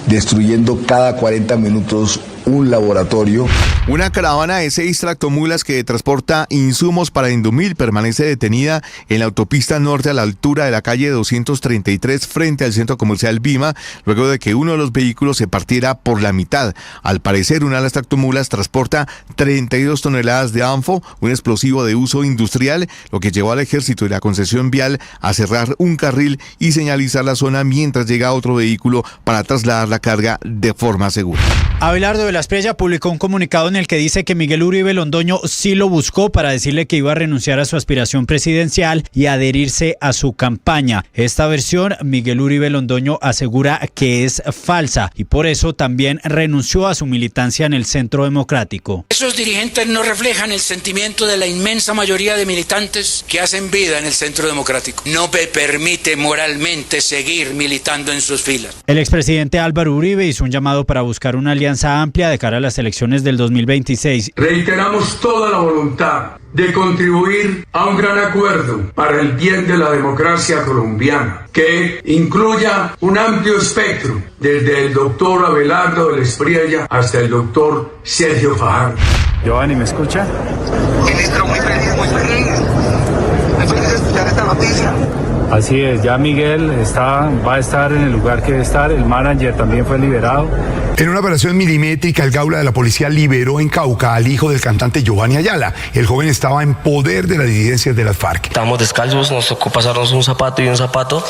destruyendo cada 40 minutos un laboratorio.
Una caravana de 6 tractomulas que transporta insumos para Indumil permanece detenida en la autopista norte a la altura de la calle 233 frente al centro comercial Vima, luego de que uno de los vehículos se partiera por la mitad. Al parecer, una de las tractomulas transporta 32 toneladas de ANFO, un explosivo de uso industrial, lo que llevó al ejército y la concesión vial a cerrar un carril y señalizar la zona mientras llega otro vehículo para trasladar la carga de forma segura.
Abelardo de la Espriella publicó un comunicado en el que dice que Miguel Uribe Londoño sí lo buscó para decirle que iba a renunciar a su aspiración presidencial y adherirse a su campaña. Esta versión, Miguel Uribe Londoño asegura que es falsa y por eso también renunció a su militancia en el Centro Democrático.
Esos dirigentes no reflejan el sentimiento de la inmensa mayoría de militantes que hacen vida en el Centro Democrático. No me permite moralmente seguir militando en sus filas.
El expresidente Álvaro Uribe hizo un llamado para buscar una alianza amplia de cara a las elecciones del 2026.
Reiteramos toda la voluntad de contribuir a un gran acuerdo para el bien de la democracia colombiana, que incluya un amplio espectro, desde el doctor Abelardo de la Espriella hasta el doctor Sergio Fajardo.
Giovanni, ¿me escucha?
Ministro, muy feliz de escuchar esta noticia.
Así es, ya Miguel va a estar en el lugar que debe estar, el manager también fue liberado.
En una operación milimétrica, el Gaula de la policía liberó en Cauca al hijo del cantante Giovanni Ayala. El joven estaba en poder de las disidencias de las FARC.
Estábamos descalzos, nos tocó pasarnos un zapato y un zapato.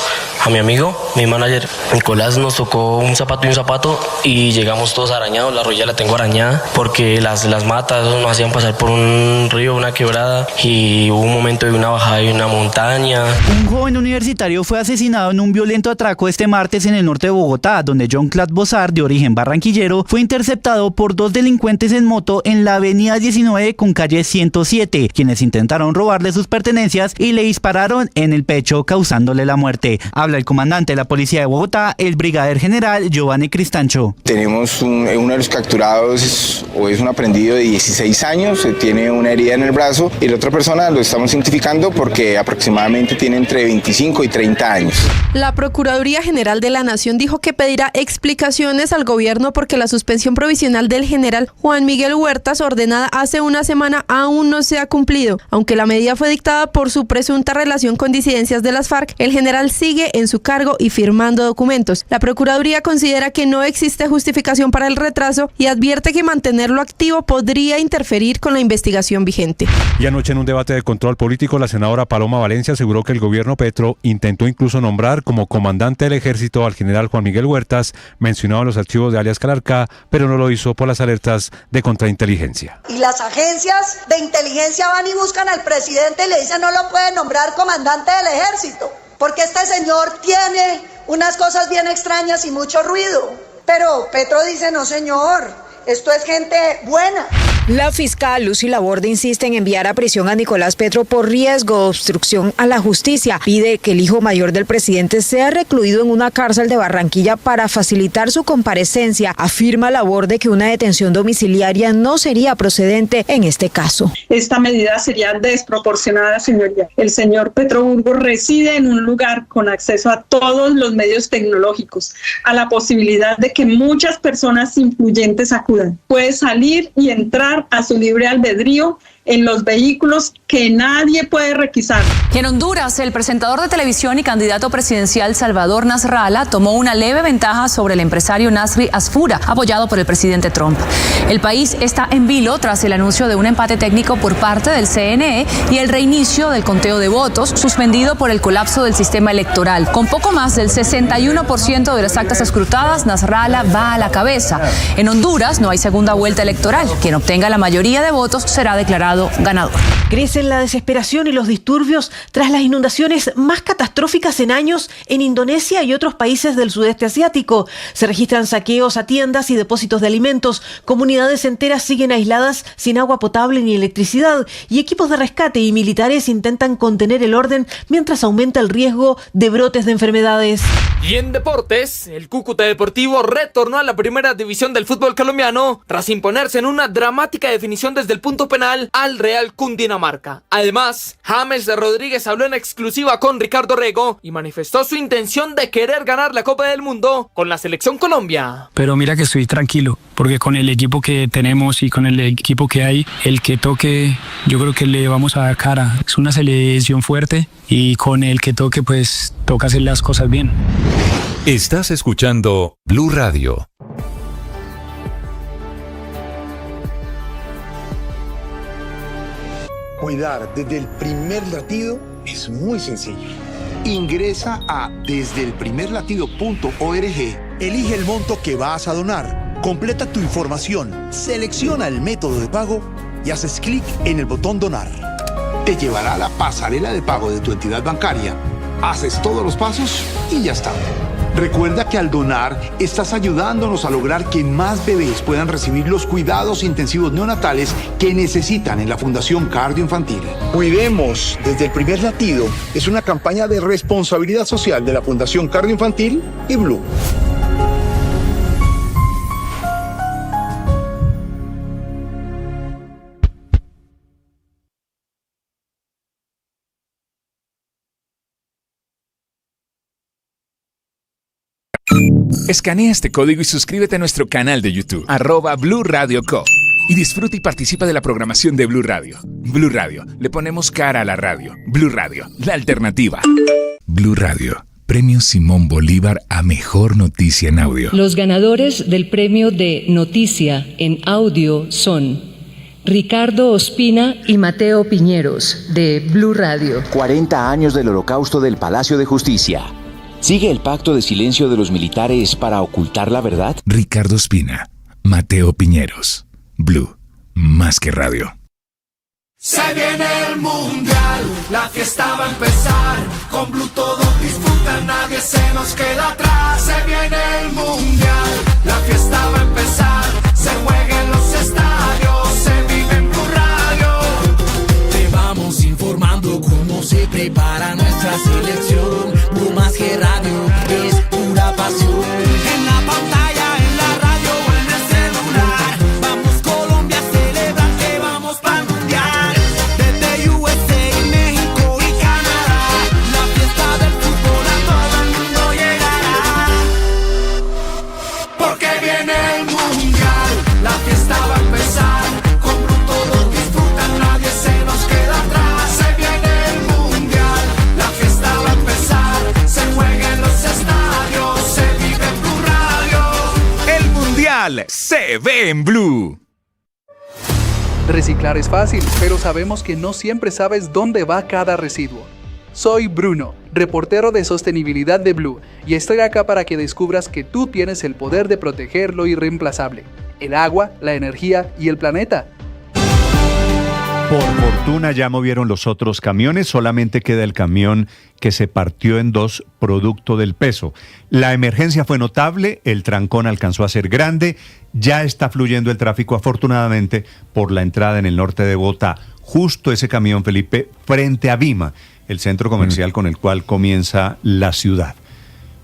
A mi amigo, mi manager Nicolás, nos tocó un zapato y un zapato y llegamos todos arañados. La rodilla la tengo arañada porque las matas nos hacían pasar por un río, una quebrada, y hubo un momento de una bajada y una montaña.
Un joven universitario fue asesinado en un violento atraco este martes en el norte de Bogotá, donde John Clad Bozar, de origen barranquillero, fue interceptado por 2 delincuentes en moto en la avenida 19 con calle 107, quienes intentaron robarle sus pertenencias y le dispararon en el pecho, causándole la muerte. Habla el comandante de la policía de Bogotá, el brigadier general Giovanni Cristancho.
Tenemos uno de los capturados es un aprendido de 16 años, tiene una herida en el brazo, y la otra persona lo estamos identificando porque aproximadamente tiene entre 25 y 30 años.
La Procuraduría General de la Nación dijo que pedirá explicaciones al gobierno porque la suspensión provisional del general Juan Miguel Huertas, ordenada hace una semana, aún no se ha cumplido. Aunque la medida fue dictada por su presunta relación con disidencias de las FARC, el general sigue en su cargo y firmando documentos. La Procuraduría considera que no existe justificación para el retraso y advierte que mantenerlo activo podría interferir con la investigación vigente.
Y anoche en un debate de control político, la senadora Paloma Valencia aseguró que el gobierno Petro intentó incluso nombrar como comandante del ejército al general Juan Miguel Huertas, mencionado en los archivos de alias Calarcá, pero no lo hizo por las alertas de contrainteligencia.
Y las agencias de inteligencia van y buscan al presidente y le dicen no lo pueden nombrar comandante del ejército, porque este señor tiene unas cosas bien extrañas y mucho ruido. Pero Petro dice no señor, Esto es gente buena.
La fiscal Lucy Laborde insiste en enviar a prisión a Nicolás Petro por riesgo de obstrucción a la justicia. Pide que el hijo mayor del presidente sea recluido en una cárcel de Barranquilla para facilitar su comparecencia. Afirma Laborde que una detención domiciliaria no sería procedente en este caso.
Esta medida sería desproporcionada, señoría. El señor Petro Burgos reside en un lugar con acceso a todos los medios tecnológicos, a la posibilidad de que muchas personas influyentes acudan. Puede salir y entrar a su libre albedrío en los vehículos que nadie puede requisar.
Y en Honduras, el presentador de televisión y candidato presidencial Salvador Nasrallah tomó una leve ventaja sobre el empresario Nasri Asfura, apoyado por el presidente Trump. El país está en vilo tras el anuncio de un empate técnico por parte del CNE y el reinicio del conteo de votos, suspendido por el colapso del sistema electoral. Con poco más del 61% de las actas escrutadas, Nasrallah va a la cabeza. En Honduras no hay segunda vuelta electoral. Quien obtenga la mayoría de votos será declarado ganador.
Crecen la desesperación y los disturbios tras las inundaciones más catastróficas en años en Indonesia y otros países del sudeste asiático. Se registran saqueos a tiendas y depósitos de alimentos. Comunidades enteras siguen aisladas sin agua potable ni electricidad y equipos de rescate y militares intentan contener el orden mientras aumenta el riesgo de brotes de enfermedades.
Y en deportes, el Cúcuta Deportivo retornó a la primera división del fútbol colombiano tras imponerse en una dramática definición desde el punto penal al Real Cundinamarca. Además, James Rodríguez habló en exclusiva con Ricardo Rego y manifestó su intención de querer ganar la Copa del Mundo con la Selección Colombia.
Pero mira que estoy tranquilo, porque con el equipo que tenemos y con el equipo que hay, el que toque, yo creo que le vamos a dar cara. Es una selección fuerte y con el que toque, pues toca hacer las cosas bien.
Estás escuchando Blue Radio.
Cuidar desde el primer latido es muy sencillo. Ingresa a desdeelprimerlatido.org, elige el monto que vas a donar, completa tu información, selecciona el método de pago y haces clic en el botón donar. Te llevará a la pasarela de pago de tu entidad bancaria, haces todos los pasos y ya está. Recuerda que al donar estás ayudándonos a lograr que más bebés puedan recibir los cuidados intensivos neonatales que necesitan en la Fundación Cardioinfantil. Cuidemos desde el primer latido es una campaña de responsabilidad social de la Fundación Cardioinfantil y Blue.
Escanea este código y suscríbete a nuestro canal de YouTube, @Blue Radio Co. Y disfruta y participa de la programación de Blue Radio. Blue Radio, le ponemos cara a la radio. Blue Radio, la alternativa.
Blue Radio, Premio Simón Bolívar a Mejor Noticia en Audio.
Los ganadores del premio de Noticia en Audio son Ricardo Ospina y Mateo Piñeros, de Blue Radio.
40 años del Holocausto del Palacio de Justicia. ¿Sigue el pacto de silencio de los militares para ocultar la verdad?
Ricardo Ospina, Mateo Piñeros, Blue, más que radio.
Se viene el mundial, la fiesta va a empezar. Con Blue todos disfrutan, nadie se nos queda atrás. Se viene el mundial, la fiesta va a empezar. Se juega en los estadios, se vive en Blue Radio. Te vamos informando cómo se prepara nuestra selección. Blue más que radio, es pura pasión. En la pantalla, en la radio o en el celular. Vamos Colombia a celebrar que vamos para el mundial. Desde USA, México y Canadá. La fiesta del fútbol a todo el mundo llegará. Porque viene el mundial, la fiesta va a empezar. Con Blue todos disfrutan, nadie se nos queda atrás. Se viene el mundial, la fiesta va a empezar. Se juega en los estadios, se vive en Blue Radio.
El Mundial se ve en Blue.
Reciclar es fácil, pero sabemos que no siempre sabes dónde va cada residuo. Soy Bruno, reportero de sostenibilidad de Blue, y estoy acá para que descubras que tú tienes el poder de proteger lo irreemplazable: el agua, la energía y el planeta.
Por fortuna ya movieron los otros camiones, solamente queda el camión que se partió en dos producto del peso. La emergencia fue notable, el trancón alcanzó a ser grande, ya está fluyendo el tráfico afortunadamente por la entrada en el norte de Bogotá. Justo ese camión, Felipe, frente a Vima, el centro comercial con el cual comienza la ciudad.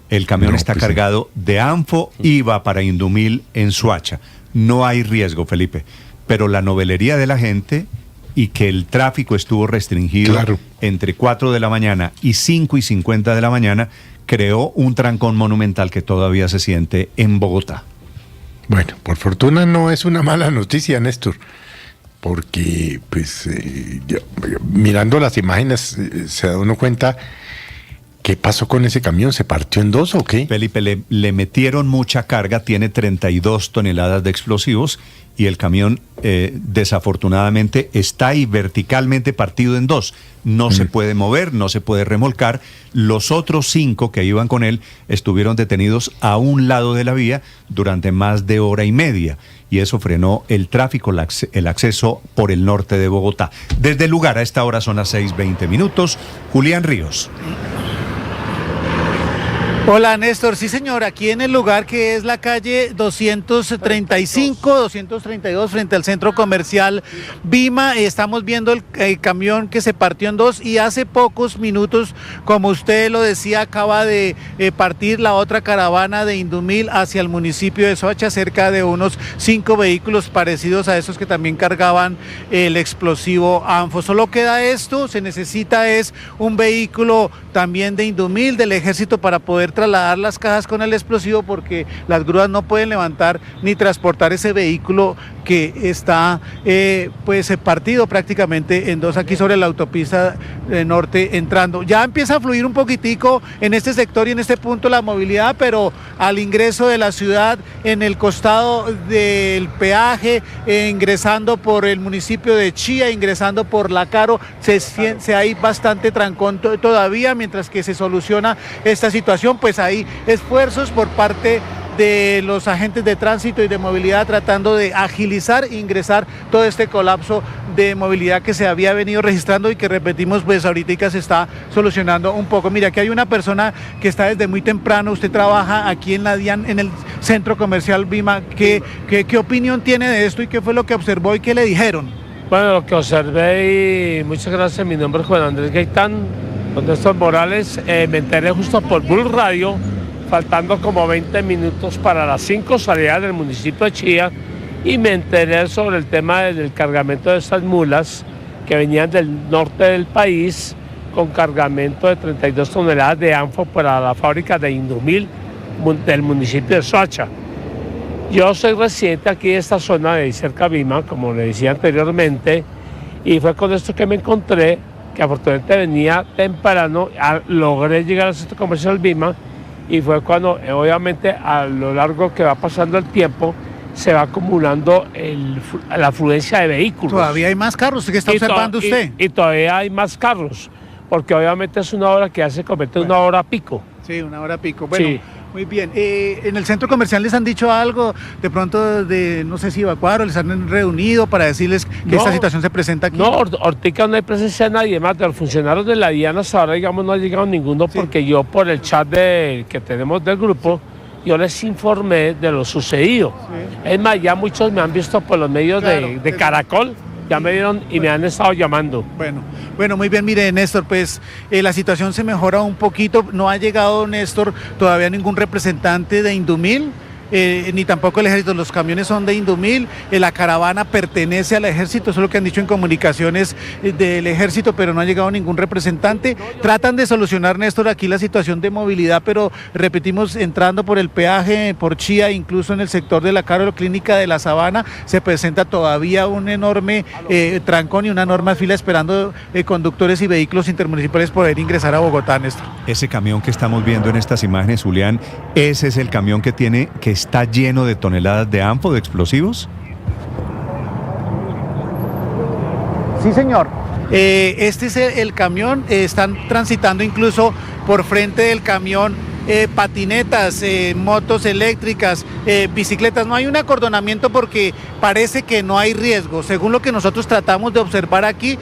El camión está cargado de Anfo y va para Indumil en Soacha. No hay riesgo, Felipe, pero la novelería de la gente y que el tráfico estuvo restringido entre 4 de la mañana y 5:50 de la mañana creó un trancón monumental que todavía se siente en Bogotá.
Bueno, por fortuna no es una mala noticia, Néstor, porque pues mirando las imágenes se da uno cuenta. ¿Qué pasó con ese camión? ¿Se partió en dos o qué?
Felipe, le metieron mucha carga, tiene 32 toneladas de explosivos y el camión desafortunadamente está ahí verticalmente partido en dos. No se puede mover, no se puede remolcar. Los otros 5 que iban con él estuvieron detenidos a un lado de la vía durante más de hora y media y eso frenó el tráfico, el acceso por el norte de Bogotá. Desde el lugar a esta hora son las 6:20. Julián Ríos.
Hola Néstor, sí señor, aquí en el lugar que es la calle 232 frente al centro comercial Vima, estamos viendo el camión que se partió en dos y hace pocos minutos, como usted lo decía, acaba de partir la otra caravana de Indumil hacia el municipio de Soacha, cerca de unos 5 vehículos parecidos a esos que también cargaban el explosivo Anfo. Solo queda esto, se necesita es un vehículo también de Indumil, del ejército, para poder trasladar las cajas con el explosivo porque las grúas no pueden levantar ni transportar ese vehículo que está partido prácticamente en dos aquí sobre la autopista norte entrando. Ya empieza a fluir un poquitico en este sector y en este punto la movilidad, pero al ingreso de la ciudad, en el costado del peaje, ingresando por el municipio de Chía, ingresando por La Caro, hay bastante trancón todavía, mientras que se soluciona esta situación, pues hay esfuerzos por parte de los agentes de tránsito y de movilidad tratando de agilizar e ingresar todo este colapso de movilidad que se había venido registrando y que repetimos, pues ahorita se está solucionando un poco. Mira, aquí hay una persona que está desde muy temprano, usted trabaja aquí en la DIAN, en el centro comercial Vima. ¿Qué opinión tiene de esto y qué fue lo que observó y qué le dijeron?
Bueno, lo que observé, y muchas gracias, mi nombre es Juan Andrés Gaitán, con Néstor Morales, me enteré justo por Blue Radio, faltando como 20 minutos para las 5, salida del municipio de Chía, y me enteré sobre el tema del cargamento de estas mulas que venían del norte del país con cargamento de 32 toneladas de Anfo para la fábrica de Indumil del municipio de Soacha. Yo soy residente aquí de esta zona de cerca de Vima, como le decía anteriormente, y fue con esto que me encontré, que afortunadamente venía temprano, logré llegar al centro comercial Vima, y fue cuando obviamente a lo largo que va pasando el tiempo se va acumulando la afluencia de vehículos.
¿Todavía hay más carros? ¿Qué está observando usted?
Y todavía hay más carros, porque obviamente es una hora que ya se convierte en una hora pico.
Sí, una hora pico. Bueno,
sí.
Muy bien. ¿En el centro comercial les han dicho algo de pronto de, no sé si evacuar o les han reunido para decirles que esta situación se presenta aquí?
No, ahorita no hay presencia de nadie más. De los funcionarios de la DIAN hasta ahora, digamos, no ha llegado ninguno, porque yo por el chat que tenemos del grupo, yo les informé de lo sucedido. Sí. Es más, ya muchos me han visto por los medios de Caracol. Ya me dieron y me han estado llamando.
Bueno, muy bien, mire, Néstor, pues la situación se mejora un poquito. No ha llegado, Néstor, todavía ningún representante de Indumil, ni tampoco el ejército. Los camiones son de Indumil, la caravana pertenece al ejército, eso es lo que han dicho en comunicaciones del ejército, pero no ha llegado ningún representante. Tratan de solucionar, Néstor, aquí la situación de movilidad, pero repetimos, entrando por el peaje, por Chía, incluso en el sector de La Caro, Clínica de la Sabana, se presenta todavía un enorme trancón y una enorme fila esperando conductores y vehículos intermunicipales poder ingresar a Bogotá, Néstor.
Ese camión que estamos viendo en estas imágenes, Julián, ese es el camión que está lleno de toneladas de Anfo, de explosivos.
Sí, señor. Este es el camión, están transitando incluso por frente del camión patinetas, motos eléctricas,
bicicletas. No hay un acordonamiento porque parece que no hay riesgo. Según lo que nosotros tratamos de observar aquí,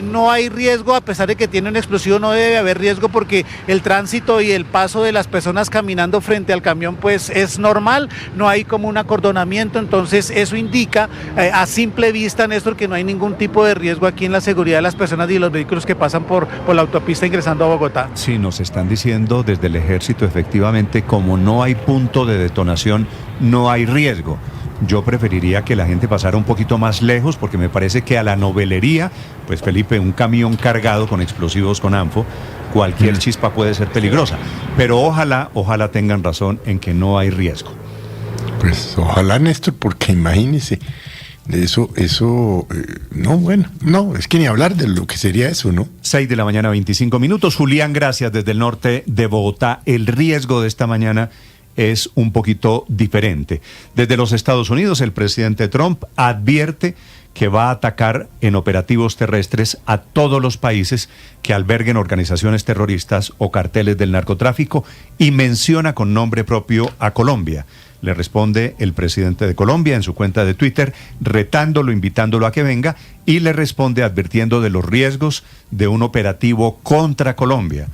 no hay riesgo, a pesar de que tiene un explosivo, no debe haber riesgo porque el tránsito y el paso de las personas caminando frente al camión pues es normal, no hay como un acordonamiento, entonces eso indica a simple vista, Néstor, que no hay ningún tipo de riesgo aquí en la seguridad de las personas y de los vehículos que pasan por la autopista ingresando a Bogotá.
Sí, nos están diciendo desde el ejército, efectivamente, como no hay punto de detonación, no hay riesgo. Yo preferiría que la gente pasara un poquito más lejos porque me parece que a la novelería, pues Felipe, un camión cargado con explosivos con ANFO, cualquier chispa puede ser peligrosa. Pero ojalá tengan razón en que no hay riesgo.
Pues ojalá, Néstor, porque imagínese, eso, no, es que ni hablar de lo que sería eso, ¿no?
6:25 a.m. Julián, gracias desde el norte de Bogotá. El riesgo de esta mañana es un poquito diferente. Desde los Estados Unidos, el presidente Trump advierte que va a atacar en operativos terrestres a todos los países que alberguen organizaciones terroristas o carteles del narcotráfico y menciona con nombre propio a Colombia. Le responde el presidente de Colombia en su cuenta de Twitter, retándolo, invitándolo a que venga, y le responde advirtiendo de los riesgos de un operativo contra Colombia,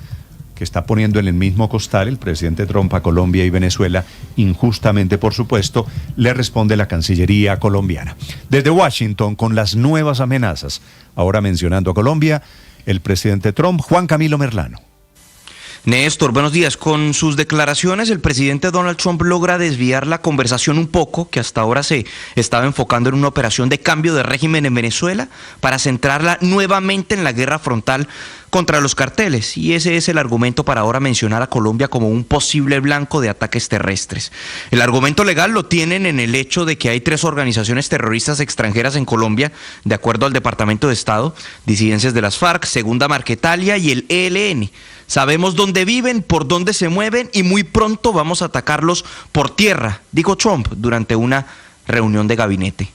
que está poniendo en el mismo costal el presidente Trump a Colombia y Venezuela, injustamente por supuesto, le responde la Cancillería colombiana. Desde Washington, con las nuevas amenazas, ahora mencionando a Colombia, el presidente Trump, Juan Camilo Merlano.
Néstor, buenos días. Con sus declaraciones, el presidente Donald Trump logra desviar la conversación un poco, que hasta ahora se estaba enfocando en una operación de cambio de régimen en Venezuela, para centrarla nuevamente en la guerra frontal contra los carteles, y ese es el argumento para ahora mencionar a Colombia como un posible blanco de ataques terrestres. El argumento legal lo tienen en el hecho de que hay 3 organizaciones terroristas extranjeras en Colombia, de acuerdo al Departamento de Estado: disidencias de las FARC, Segunda Marquetalia y el ELN. Sabemos dónde viven, por dónde se mueven y muy pronto vamos a atacarlos por tierra, dijo Trump durante una reunión de gabinete.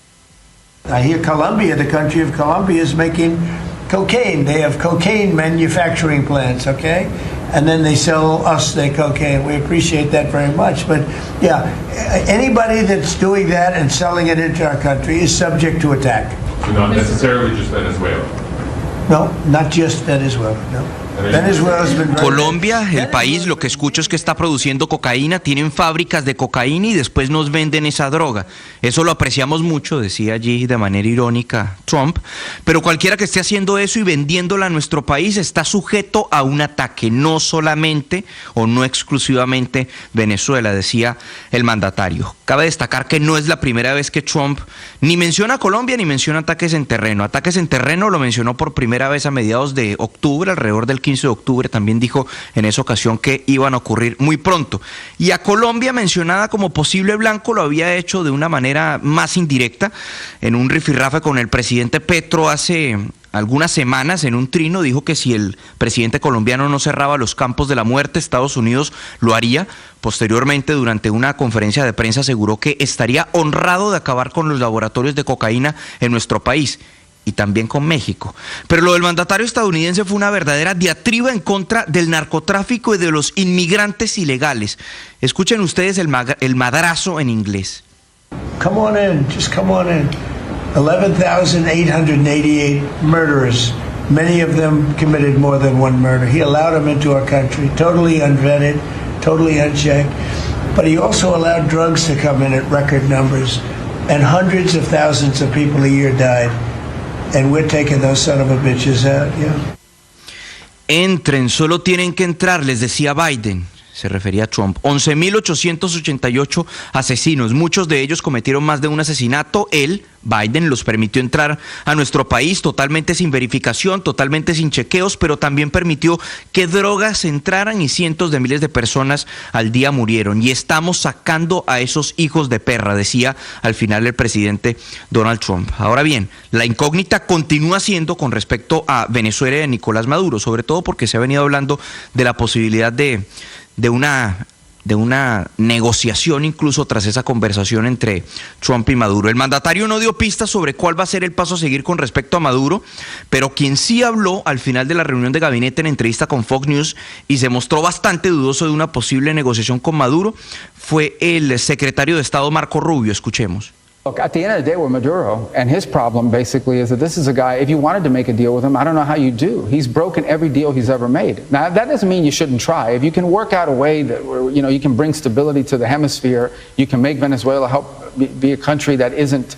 I hear Colombia, the country of Colombia, is making cocaine. They have cocaine manufacturing plants, okay? And then they sell us their cocaine. We appreciate that very much. But yeah, anybody that's doing that and selling it into our country is subject to attack.
So not necessarily just Venezuela?
No, not just Venezuela, no.
Colombia, el país, lo que escucho es que está produciendo cocaína, tienen fábricas de cocaína y después nos venden esa droga. Eso lo apreciamos mucho, decía allí de manera irónica Trump, pero cualquiera que esté haciendo eso y vendiéndola a nuestro país está sujeto a un ataque, no solamente o no exclusivamente Venezuela, decía el mandatario. Cabe destacar que no es la primera vez que Trump ni menciona a Colombia ni menciona ataques en terreno. Ataques en terreno lo mencionó por primera vez a mediados de octubre, alrededor del 15 de octubre, también dijo en esa ocasión que iban a ocurrir muy pronto. Y a Colombia, mencionada como posible blanco, lo había hecho de una manera más indirecta, en un rifirrafe con el presidente Petro hace algunas semanas. En un trino dijo que si el presidente colombiano no cerraba los campos de la muerte, Estados Unidos lo haría. Posteriormente, durante una conferencia de prensa, aseguró que estaría honrado de acabar con los laboratorios de cocaína en nuestro país y también con México. Pero lo del mandatario estadounidense fue una verdadera diatriba en contra del narcotráfico y de los inmigrantes ilegales. Escuchen ustedes el madrazo en inglés.
Come on in, just come on in. 11,888 murderers. Many of them committed more than one murder. He allowed them into our country, totally unvetted, totally unchecked. But he also allowed drugs to come in at record numbers. And hundreds of thousands of people a year died. And we're taking those son of a bitches out, yeah.
Entren, solo tienen que entrar, les decía Biden. Se refería a Trump. 11.888 asesinos, muchos de ellos cometieron más de un asesinato. Él, Biden, los permitió entrar a nuestro país totalmente sin verificación, totalmente sin chequeos, pero también permitió que drogas entraran y cientos de miles de personas al día murieron. Y estamos sacando a esos hijos de perra, decía al final el presidente Donald Trump. Ahora bien, la incógnita continúa siendo con respecto a Venezuela y a Nicolás Maduro, sobre todo porque se ha venido hablando de la posibilidad de una negociación incluso tras esa conversación entre Trump y Maduro. El mandatario no dio pistas sobre cuál va a ser el paso a seguir con respecto a Maduro, pero quien sí habló al final de la reunión de gabinete en entrevista con Fox News y se mostró bastante dudoso de una posible negociación con Maduro fue el secretario de Estado Marco Rubio. Escuchemos.
Look, at the end of the day, we're Maduro, and his problem basically is that this is a guy, if you wanted to make a deal with him, I don't know how you do. He's broken every deal he's ever made. Now, that doesn't mean you shouldn't try. If you can work out a way that, you can bring stability to the hemisphere, you can make Venezuela help be a country that isn't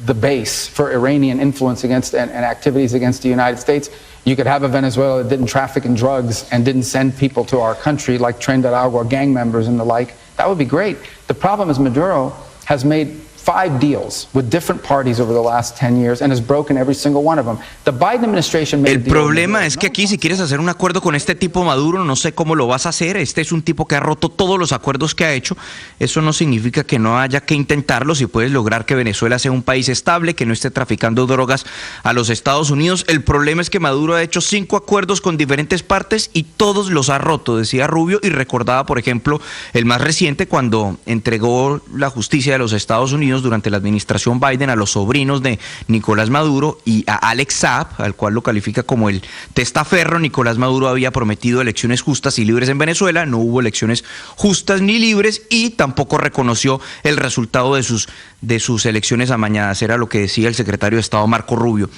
the base for Iranian influence against and activities against the United States. You could have a Venezuela that didn't traffic in drugs and didn't send people to our country like Tren de Aragua gang members and the like. That would be great. The problem is Maduro has made 5 deals with different parties over the last 10 years and has broken every single one of them. The Biden administration made
El problema es que aquí, si quieres hacer un acuerdo con este tipo Maduro, no sé cómo lo vas a hacer. Este es un tipo que ha roto todos los acuerdos que ha hecho. Eso no significa que no haya que intentarlo. Si puedes lograr que Venezuela sea un país estable, que no esté traficando drogas a los Estados Unidos. El problema es que Maduro ha hecho 5 acuerdos con diferentes partes y todos los ha roto, decía Rubio, y recordaba, por ejemplo, el más reciente, cuando entregó la justicia de los Estados Unidos durante la administración Biden a los sobrinos de Nicolás Maduro y a Alex Saab, al cual lo califica como el testaferro. Nicolás Maduro había prometido elecciones justas y libres en Venezuela, no hubo elecciones justas ni libres y tampoco reconoció el resultado de sus elecciones amañadas, era lo que decía el secretario de Estado Marco Rubio.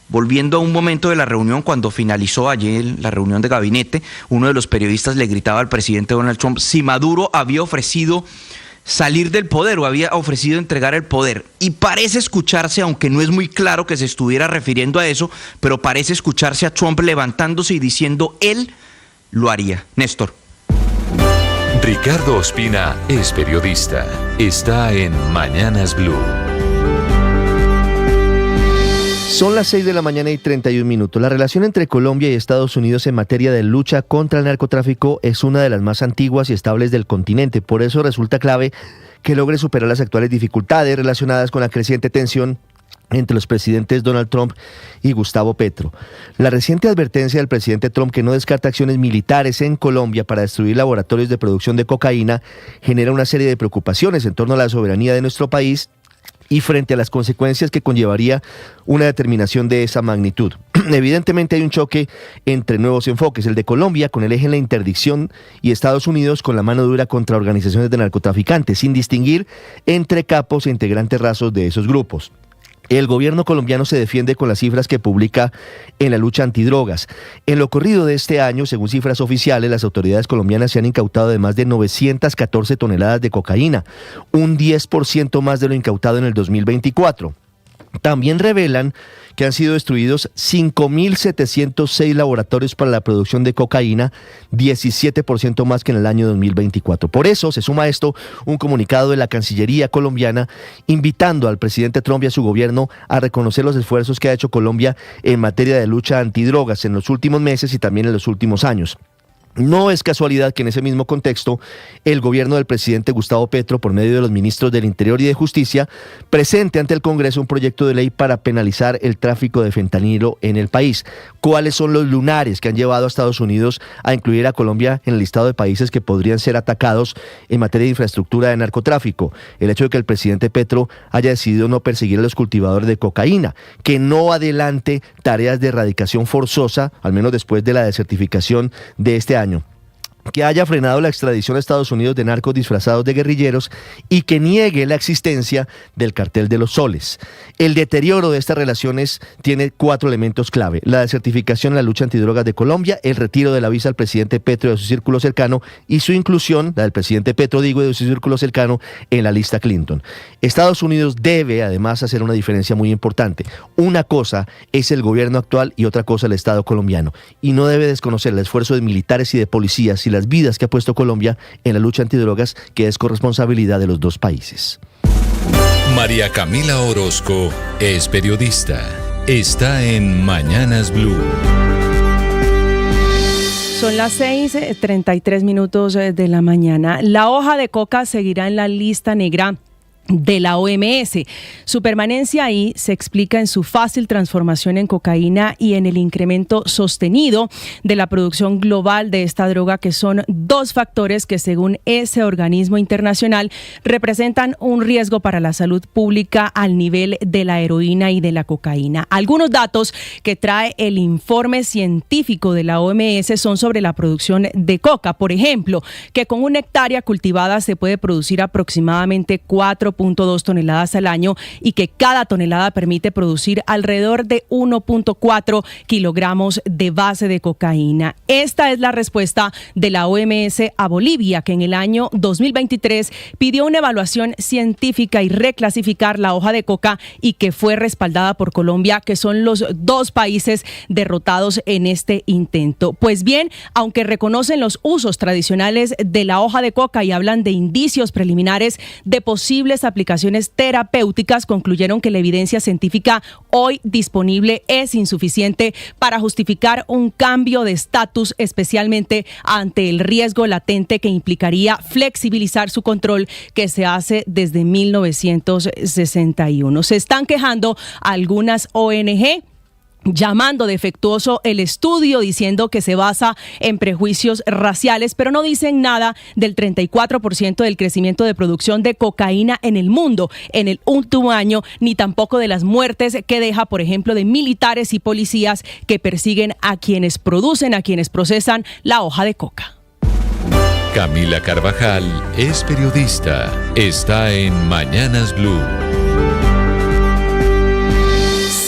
Volviendo a un momento de la reunión, cuando finalizó ayer la reunión de gabinete, uno de los periodistas le gritaba al presidente Donald Trump si Maduro había ofrecido salir del poder o había ofrecido entregar el poder. Y parece escucharse, aunque no es muy claro que se estuviera refiriendo a eso, pero parece escucharse a Trump levantándose y diciendo él lo haría. Néstor.
Ricardo Ospina es periodista. Está en Mañanas Blue.
Son las 6 de la mañana y 31 minutos. La relación entre Colombia y Estados Unidos en materia de lucha contra el narcotráfico es una de las más antiguas y estables del continente. Por eso resulta clave que logre superar las actuales dificultades relacionadas con la creciente tensión entre los presidentes Donald Trump y Gustavo Petro. La reciente advertencia del presidente Trump que no descarta acciones militares en Colombia para destruir laboratorios de producción de cocaína genera una serie de preocupaciones en torno a la soberanía de nuestro país y frente a las consecuencias que conllevaría una determinación de esa magnitud. Evidentemente hay un choque entre nuevos enfoques, el de Colombia con el eje en la interdicción y Estados Unidos con la mano dura contra organizaciones de narcotraficantes, sin distinguir entre capos e integrantes rasos de esos grupos. El gobierno colombiano se defiende con las cifras que publica en la lucha antidrogas. En lo corrido de este año, según cifras oficiales, las autoridades colombianas se han incautado de más de 914 toneladas de cocaína, un 10% más de lo incautado en el 2024. También revelan que han sido destruidos 5.706 laboratorios para la producción de cocaína, 17% más que en el año 2024. Por eso se suma a esto un comunicado de la Cancillería colombiana invitando al presidente Trump y a su gobierno a reconocer los esfuerzos que ha hecho Colombia en materia de lucha antidrogas en los últimos meses y también en los últimos años. No es casualidad que en ese mismo contexto el gobierno del presidente Gustavo Petro, por medio de los ministros del Interior y de Justicia, presente ante el Congreso un proyecto de ley para penalizar el tráfico de fentanilo en el país. ¿Cuáles son los lunares que han llevado a Estados Unidos a incluir a Colombia en el listado de países que podrían ser atacados en materia de infraestructura de narcotráfico? El hecho de que el presidente Petro haya decidido no perseguir a los cultivadores de cocaína, que no adelante tareas de erradicación forzosa, al menos después de la desertificación de este año, que haya frenado la extradición a Estados Unidos de narcos disfrazados de guerrilleros y que niegue la existencia del cartel de los soles. El deterioro de estas relaciones tiene 4 elementos clave: la desertificación en la lucha antidrogas de Colombia, el retiro de la visa al presidente Petro y de su círculo cercano y su inclusión, la del presidente Petro y de su círculo cercano, en la lista Clinton. Estados Unidos debe además hacer una diferencia muy importante. Una cosa es el gobierno actual y otra cosa el Estado colombiano, y no debe desconocer el esfuerzo de militares y de policías y las vidas que ha puesto Colombia en la lucha antidrogas, que es corresponsabilidad de los dos países.
María Camila Orozco es periodista. Está en Mañanas Blue.
Son las 6:33 de la mañana. La hoja de coca seguirá en la lista negra
de la OMS. Su permanencia ahí se explica en su fácil transformación en cocaína y en el incremento sostenido de la producción global de esta droga, que son dos factores que, según ese organismo internacional, representan un riesgo para la salud pública al nivel de la heroína y de la cocaína. Algunos datos que trae el informe científico de la OMS son sobre la producción de coca. Por ejemplo, que con una hectárea cultivada se puede producir aproximadamente 4.2 toneladas al año y que cada tonelada permite producir alrededor de 1.4 kilogramos de base de cocaína. Esta es la respuesta de la OMS a Bolivia, que en el año 2023 pidió una evaluación científica y reclasificar la hoja de coca, y que fue respaldada por Colombia, que son los dos países derrotados en este intento. Pues bien, aunque reconocen los usos tradicionales de la hoja de coca y hablan de indicios preliminares de posibles aplicaciones terapéuticas, concluyeron que la evidencia científica hoy disponible es insuficiente para justificar un cambio de estatus, especialmente ante el riesgo latente que implicaría flexibilizar su control, que se hace desde 1961. Se están quejando algunas ONG, llamando defectuoso el estudio, diciendo que se basa en prejuicios raciales, pero no dicen nada del 34% del crecimiento de producción de cocaína en el mundo en el último año, ni tampoco de las muertes que deja, por ejemplo, de militares y policías que persiguen a quienes producen, a quienes procesan la hoja de coca.
Camila Carvajal es periodista. Está en Mañanas Blue.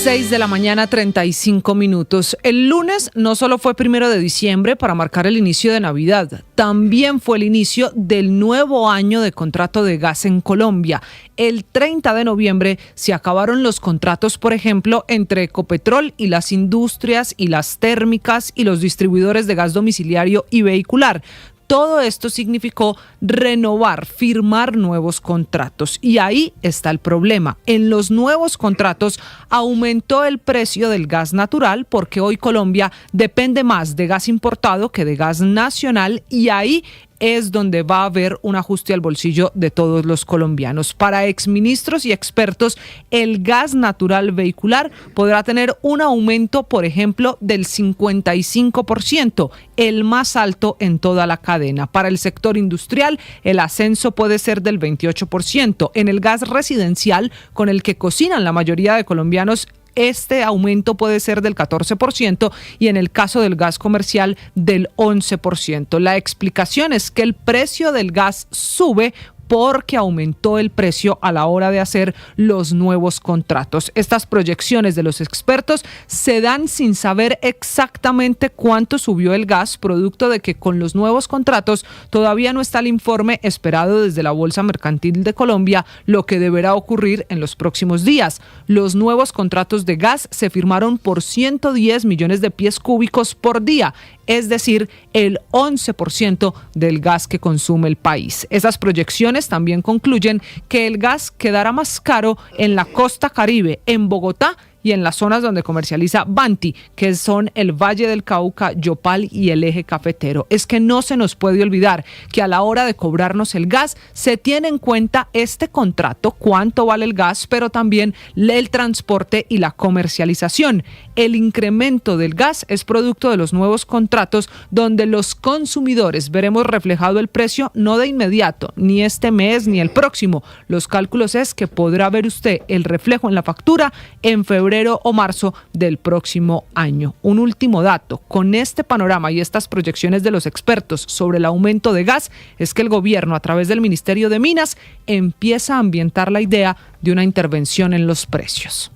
6 de la mañana, 35 minutos. El lunes no solo fue 1 de diciembre para marcar el inicio de Navidad, también fue el inicio del nuevo año de contrato de gas en Colombia. El 30 de noviembre se acabaron los contratos, por ejemplo, entre Ecopetrol y las industrias y las térmicas y los distribuidores de gas domiciliario y vehicular. Todo esto significó renovar, firmar nuevos contratos. Y ahí está el problema. En los nuevos contratos aumentó el precio del gas natural, porque hoy Colombia depende más de gas importado que de gas nacional, y ahí es donde va a haber un ajuste al bolsillo de todos los colombianos. Para exministros y expertos, el gas natural vehicular podrá tener un aumento, por ejemplo, del 55%, el más alto en toda la cadena. Para el sector industrial, el ascenso puede ser del 28%. En el gas residencial, con el que cocinan la mayoría de colombianos, este aumento puede ser del 14%, y en el caso del gas comercial del 11%. La explicación es que el precio del gas sube porque aumentó el precio a la hora de hacer los nuevos contratos. Estas proyecciones de los expertos se dan sin saber exactamente cuánto subió el gas, producto de que con los nuevos contratos todavía no está el informe esperado desde la Bolsa Mercantil de Colombia, lo que deberá ocurrir en los próximos días. Los nuevos contratos de gas se firmaron por 110 millones de pies cúbicos por día, es decir, el 11% del gas que consume el país. Esas proyecciones también concluyen que el gas quedará más caro en la costa Caribe, en Bogotá y en las zonas donde comercializa Banti, que son el Valle del Cauca, Yopal y el Eje Cafetero. Es que no se nos puede olvidar que a la hora de cobrarnos el gas se tiene en cuenta este contrato, cuánto vale el gas, pero también el transporte y la comercialización. El incremento del gas es producto de los nuevos contratos, donde los consumidores veremos reflejado el precio no de inmediato, ni este mes ni el próximo. Los cálculos es que podrá ver usted el reflejo en la factura en febrero o marzo del próximo año. Un último dato: con este panorama y estas proyecciones de los expertos sobre el aumento de gas, es que el gobierno, a través del Ministerio de Minas, empieza a ambientar la idea de una intervención en los precios.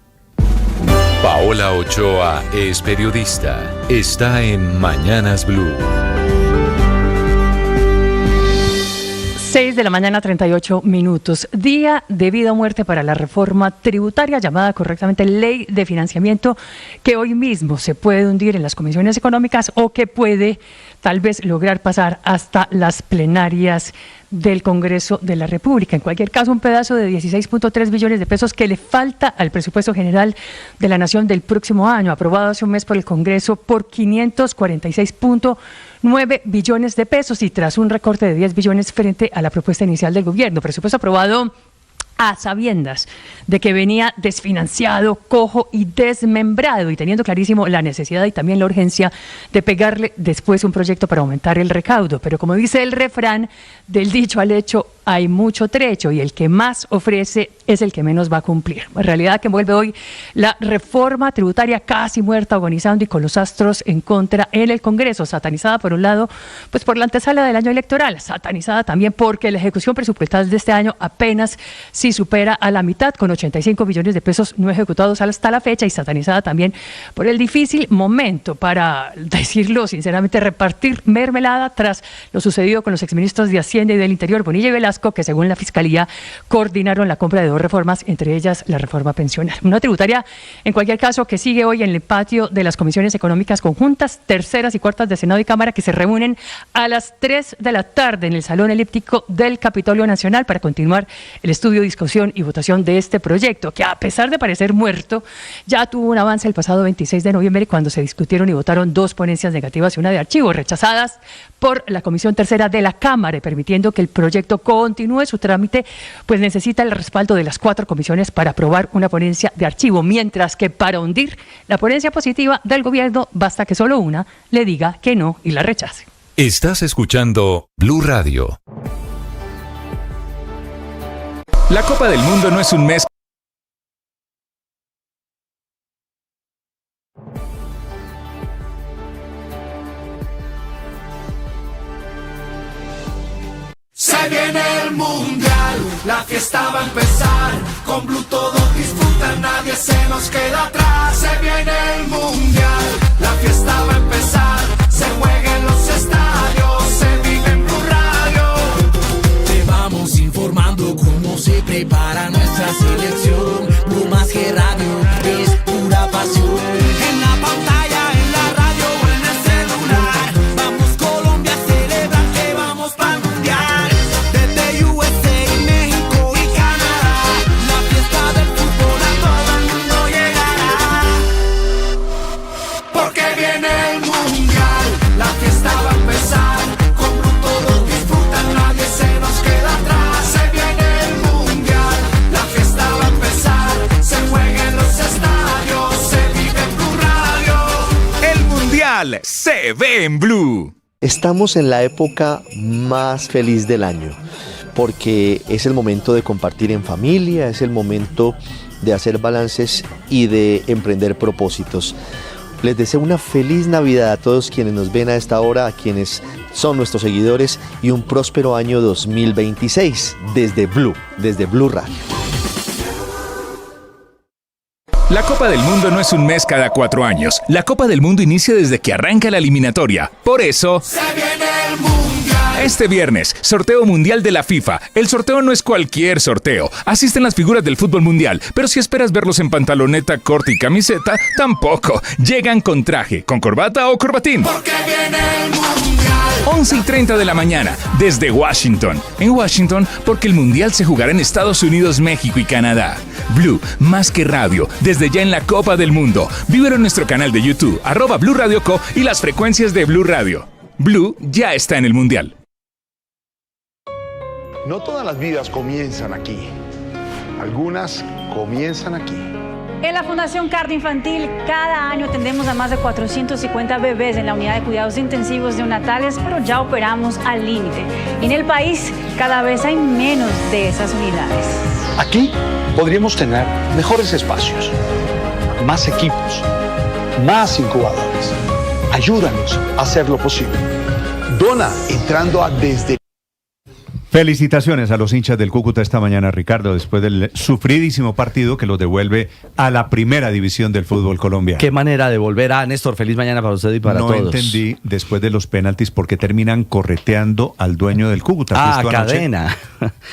Paola Ochoa es periodista. Está en Mañanas Blue.
6 de la mañana, 38 minutos. Día de vida o muerte para la reforma tributaria, llamada correctamente Ley de Financiamiento, que hoy mismo se puede hundir en las comisiones económicas o que puede tal vez lograr pasar hasta las plenarias del Congreso de la República. En cualquier caso, un pedazo de 16.3 billones de pesos que le falta al presupuesto general de la Nación del próximo año, aprobado hace un mes por el Congreso por 546.9 billones de pesos y tras un recorte de 10 billones frente a la propuesta inicial del gobierno. Presupuesto aprobado a sabiendas de que venía desfinanciado, cojo y desmembrado, y teniendo clarísimo la necesidad y también la urgencia de pegarle después un proyecto para aumentar el recaudo. Pero como dice el refrán, del dicho al hecho hay mucho trecho, y el que más ofrece es el que menos va a cumplir. En realidad, que envuelve hoy la reforma tributaria casi muerta, agonizando y con los astros en contra en el Congreso, satanizada por un lado, pues por la antesala del año electoral, satanizada también porque la ejecución presupuestal de este año apenas si supera a la mitad, con 85 billones de pesos no ejecutados hasta la fecha, y satanizada también por el difícil momento, para decirlo sinceramente, repartir mermelada tras lo sucedido con los exministros de Hacienda y del Interior, Bonilla y Velasco, que según la Fiscalía coordinaron la compra de 2 reformas, entre ellas la reforma pensional. Una tributaria, en cualquier caso, que sigue hoy en el patio de las comisiones económicas conjuntas, terceras y cuartas de Senado y Cámara, que se reúnen a las 3 de la tarde en el Salón Elíptico del Capitolio Nacional para continuar el estudio, discusión y votación de este proyecto, que a pesar de parecer muerto, ya tuvo un avance el pasado 26 de noviembre, cuando se discutieron y votaron 2 ponencias negativas y una de archivo, rechazadas por la Comisión Tercera de la Cámara, y permitiendo que el proyecto continúe su trámite, pues necesita el respaldo de las 4 comisiones para aprobar una ponencia de archivo, mientras que para hundir la ponencia positiva del gobierno basta que solo una le diga que no y la rechace.
Estás escuchando Blue Radio.
La Copa del Mundo no es un mes.
Se viene el mundial, la fiesta va a empezar. Con Blue todos disfrutan, nadie se nos queda atrás. Se viene el mundial, la fiesta va a empezar. Se juega en los estadios, se vive en Blue Radio. Te vamos informando cómo se prepara nuestra selección. Blue más que radio, es pura pasión. En la pantalla, en la radio o en el celular. Vamos Colombia a celebrar que vamos para el mundial. Desde USA, México y Canadá, la fiesta del fútbol a todo el mundo llegará. Porque viene el mundial, la fiesta va a empezar. Con Blue todos disfrutan, nadie se nos queda atrás. Se viene el mundial, la fiesta va a empezar. Se juega en los estadios, se vive en Blue Radio.
El Mundial se ve en Blue.
Estamos en la época más feliz del año, porque es el momento de compartir en familia, es el momento de hacer balances y de emprender propósitos. Les deseo una feliz Navidad a todos quienes nos ven a esta hora, a quienes son nuestros seguidores, y un próspero año 2026 desde Blue Radio.
La Copa del Mundo no es un mes cada 4 años. La Copa del Mundo inicia desde que arranca la eliminatoria. Por eso,
Se viene el mundial.
este viernes, sorteo mundial de la FIFA. El sorteo no es cualquier sorteo. Asisten las figuras del fútbol mundial, pero si esperas verlos en pantaloneta, corte y camiseta, tampoco. Llegan con traje, con corbata o corbatín.
Porque viene el mundial.
11:30 de la mañana, desde Washington. En Washington, porque el mundial se jugará en Estados Unidos, México y Canadá. Blue, más que radio, desde ya en la Copa del Mundo. Vívelo en nuestro canal de YouTube, @Blue Radio Co, y las frecuencias de Blue Radio. Blue ya está en el mundial.
No todas las vidas comienzan aquí. Algunas comienzan aquí.
En la Fundación Cardio Infantil, cada año atendemos a más de 450 bebés en la unidad de cuidados intensivos neonatales, pero ya operamos al límite. Y en el país, cada vez hay menos de esas unidades.
Aquí podríamos tener mejores espacios, más equipos, más incubadores. Ayúdanos a hacer lo posible.
Dona entrando a desde.
Felicitaciones a los hinchas del Cúcuta esta mañana, Ricardo, después del sufridísimo partido que los devuelve a la primera división del fútbol colombiano.
Qué manera de volver a Néstor. Feliz mañana para usted y para todos.
No entendí después de los penaltis por qué terminan correteando al dueño del Cúcuta.
Cadena.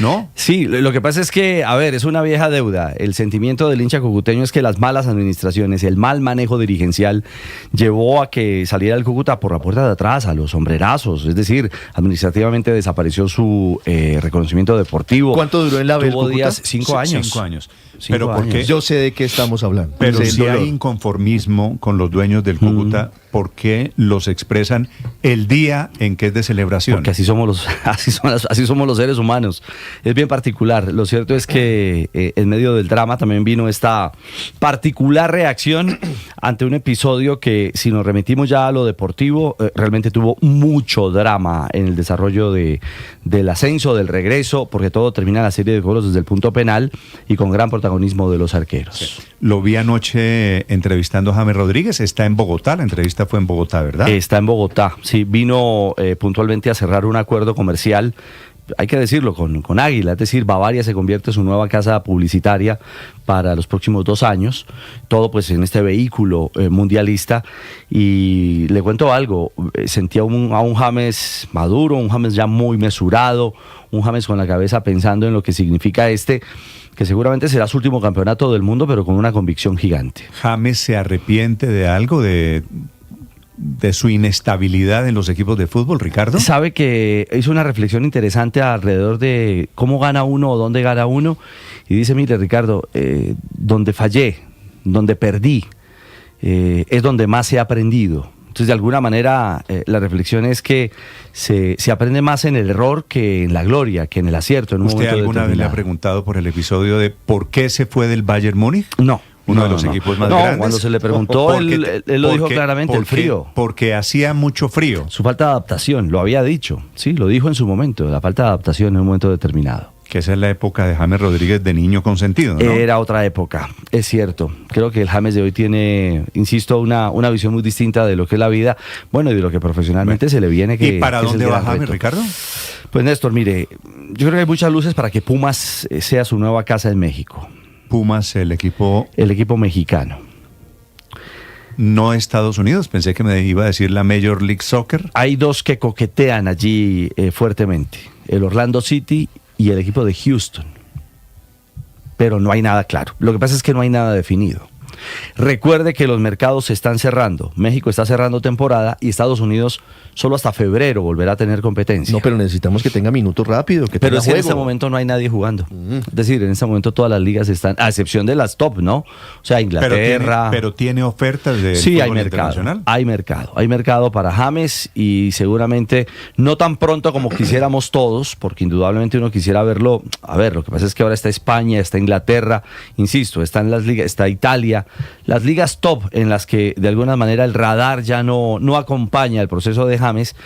¿No?
Sí, lo que pasa es que, a ver, es una vieja deuda. El sentimiento del hincha cucuteño es que las malas administraciones, el mal manejo dirigencial llevó a que saliera el Cúcuta por la puerta de atrás, a los sombrerazos. Es decir, administrativamente desapareció su
reconocimiento deportivo.
¿Cuánto duró en la B el
Tuvo
Cúcuta?
días, 5 años.
5 años.
5
Pero ¿por qué?
años.
Yo sé de qué estamos hablando.
Pero
Sé el
si
dolor.
hay inconformismo con los dueños del Cúcuta, ¿por qué los expresan el día en que es de celebración?
Porque así somos los seres humanos. Es bien particular. Lo cierto es que en medio del drama también vino esta particular reacción ante un episodio que, si nos remitimos ya a lo deportivo, realmente tuvo mucho drama en el desarrollo del ascenso, del regreso, porque todo termina la serie de goles desde el punto penal y con gran protagonismo de los arqueros.
Lo vi anoche entrevistando a James Rodríguez, está en Bogotá, la entrevista fue en Bogotá, ¿verdad?
Está en Bogotá, sí, vino puntualmente a cerrar un acuerdo comercial, hay que decirlo, con Águila, es decir, Bavaria se convierte en su nueva casa publicitaria para los próximos 2 años, todo pues en este vehículo mundialista, y le cuento algo, sentía a un James maduro, un James ya muy mesurado, un James con la cabeza pensando en lo que significa que seguramente será su último campeonato del mundo, pero con una convicción gigante.
¿James se arrepiente de algo, de su inestabilidad en los equipos de fútbol, Ricardo?
Sabe que hizo una reflexión interesante alrededor de cómo gana uno o dónde gana uno, y dice, mire, Ricardo, donde fallé, donde perdí, es donde más he aprendido. Entonces, de alguna manera, la reflexión es que se aprende más en el error que en la gloria, que en el acierto. En un
¿Usted
momento
alguna vez le ha
determinado.
preguntado por el episodio de por qué se fue del Bayern Múnich?
No.
Uno de los equipos más grandes.
Cuando se le preguntó, él lo dijo claramente, el frío.
Porque hacía mucho frío.
Su falta de adaptación, lo había dicho. Sí, lo dijo en su momento, la falta de adaptación en un momento determinado.
Que esa es la época de James Rodríguez de niño consentido, ¿no?
Era otra época, es cierto. Creo que el James de hoy tiene, insisto, una visión muy distinta de lo que es la vida, bueno, y de lo que profesionalmente se le viene.
¿Y para dónde va James, Ricardo?
Pues Néstor, mire, yo creo que hay muchas luces para que Pumas sea su nueva casa en México.
Pumas, el equipo
mexicano.
No Estados Unidos, pensé que me iba a decir la Major League Soccer.
Hay dos que coquetean allí fuertemente, el Orlando City y el equipo de Houston. Pero no hay nada claro. Lo que pasa es que no hay nada definido. Recuerde que los mercados se están cerrando. México está cerrando temporada y Estados Unidos solo hasta febrero volverá a tener competencia.
No, pero necesitamos que tenga minutos rápido, que
pero
tenga
es que en
juego.
este momento no hay nadie jugando. Es decir, en este momento todas las ligas están, a excepción de las top, ¿no? O sea, Inglaterra.
Pero tiene ofertas de
sí, hay
fútbol
mercado,
internacional.
hay mercado para James, y seguramente no tan pronto como quisiéramos todos, porque indudablemente uno quisiera verlo. A ver, lo que pasa es que ahora está España, está Inglaterra, insisto, están las ligas, está Italia, las ligas top en las que de alguna manera el radar ya no acompaña el proceso de James,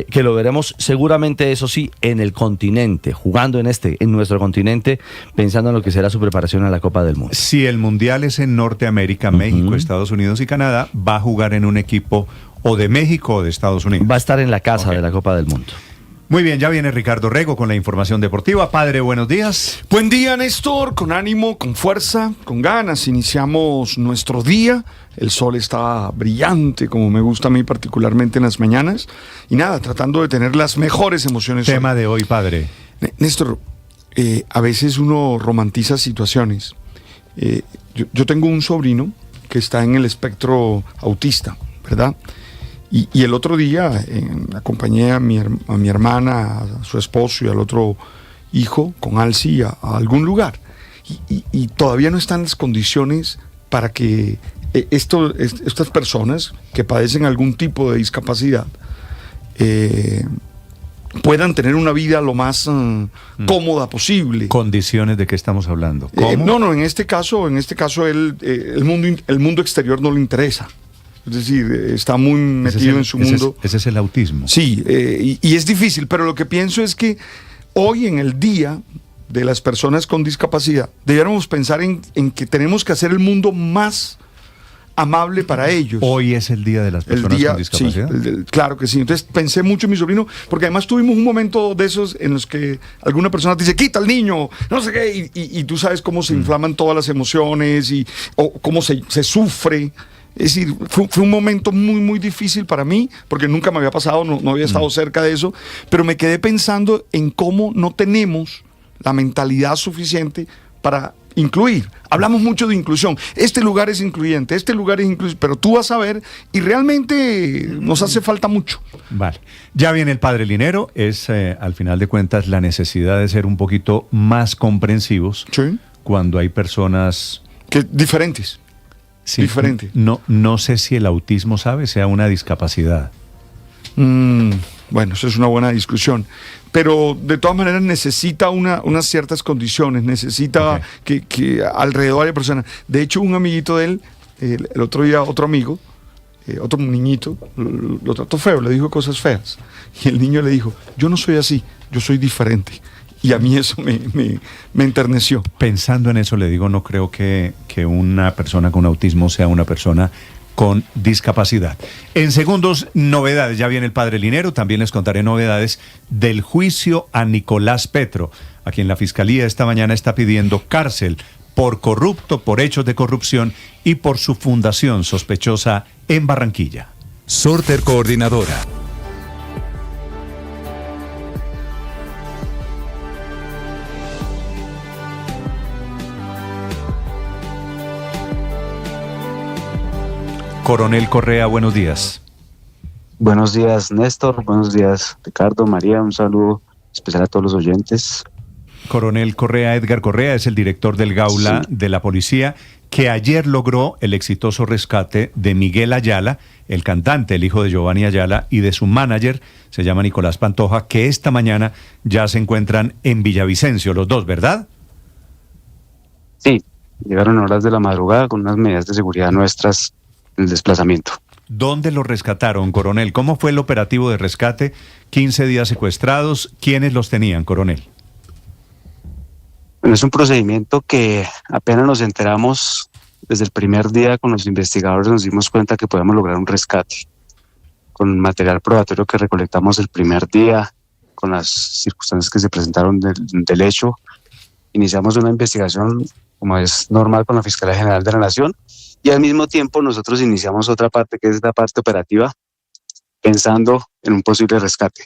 que lo veremos seguramente, eso sí, en el continente, jugando en nuestro continente, pensando en lo que será su preparación a la Copa del Mundo.
Si el Mundial es en Norteamérica, México, Estados Unidos y Canadá, va a jugar en un equipo o de México o de Estados Unidos.
Va a estar en la casa de la Copa del Mundo.
Muy bien, ya viene Ricardo Rego con la información deportiva. Padre, buenos días.
Buen día, Néstor, con ánimo, con fuerza, con ganas. Iniciamos nuestro día. El sol está brillante, como me gusta a mí particularmente en las mañanas. Y nada, tratando de tener las mejores emociones.
Tema de hoy, padre.
Néstor, a veces uno romantiza situaciones. Yo tengo un sobrino que está en el espectro autista, ¿verdad? Y el otro día acompañé a mi hermana, a su esposo y al otro hijo con Alci a algún lugar. Y todavía no están las condiciones para que estas personas que padecen algún tipo de discapacidad puedan tener una vida lo más cómoda posible.
¿Condiciones de qué estamos hablando? ¿Cómo?
No, en este caso el mundo exterior no le interesa. Es decir, está muy metido en su mundo.
Ese es el autismo.
Sí, y es difícil, pero lo que pienso es que hoy, en el Día de las Personas con Discapacidad, debiéramos pensar en que tenemos que hacer el mundo más amable para ellos.
Hoy es el Día de las Personas con Discapacidad.
Sí, claro que sí. Entonces pensé mucho en mi sobrino, porque además tuvimos un momento de esos en los que alguna persona te dice, quita al niño, no sé qué, y tú sabes cómo se inflaman todas las emociones o cómo se sufre. Es decir, fue un momento muy, muy difícil para mí, porque nunca me había pasado, no había estado cerca de eso, pero me quedé pensando en cómo no tenemos la mentalidad suficiente para incluir. Hablamos mucho de inclusión. Este lugar es incluyente, este lugar es incluyente, pero tú vas a ver y realmente nos hace falta mucho.
Vale. Ya viene el padre Linero, es al final de cuentas la necesidad de ser un poquito más comprensivos cuando hay personas
diferentes.
Sí,
diferente.
No sé si el autismo, sea una discapacidad.
Bueno, eso es una buena discusión. Pero de todas maneras necesita unas ciertas condiciones, necesita que alrededor haya personas. De hecho, un amiguito de él, el otro día, otro amigo, otro niñito, lo trató feo, le dijo cosas feas. Y el niño le dijo, yo no soy así, yo soy diferente. Y a mí eso me enterneció.
Pensando en eso, le digo, no creo que una persona con autismo sea una persona con discapacidad. En segundos, novedades. Ya viene el padre Linero. También les contaré novedades del juicio a Nicolás Petro, a quien la Fiscalía esta mañana está pidiendo cárcel por corrupto, por hechos de corrupción y por su fundación sospechosa en Barranquilla.
Sorter Coordinadora.
Coronel Correa, buenos días.
Buenos días, Néstor. Buenos días, Ricardo, María. Un saludo especial a todos los oyentes.
Coronel Correa, Edgar Correa, es el director del Gaula de la policía, que ayer logró el exitoso rescate de Miguel Ayala, el cantante, el hijo de Giovanni Ayala, y de su manager, se llama Nicolás Pantoja, que esta mañana ya se encuentran en Villavicencio, los dos, ¿verdad?
Sí, llegaron a horas de la madrugada con unas medidas de seguridad nuestras en el desplazamiento.
¿Dónde los rescataron, coronel? ¿Cómo fue el operativo de rescate? 15 días secuestrados. ¿Quiénes los tenían, coronel?
Bueno, es un procedimiento que apenas nos enteramos desde el primer día con los investigadores, nos dimos cuenta que podíamos lograr un rescate. Con material probatorio que recolectamos el primer día, con las circunstancias que se presentaron del hecho, iniciamos una investigación, como es normal, con la Fiscalía General de la Nación. Y al mismo tiempo nosotros iniciamos otra parte, que es la parte operativa, pensando en un posible rescate.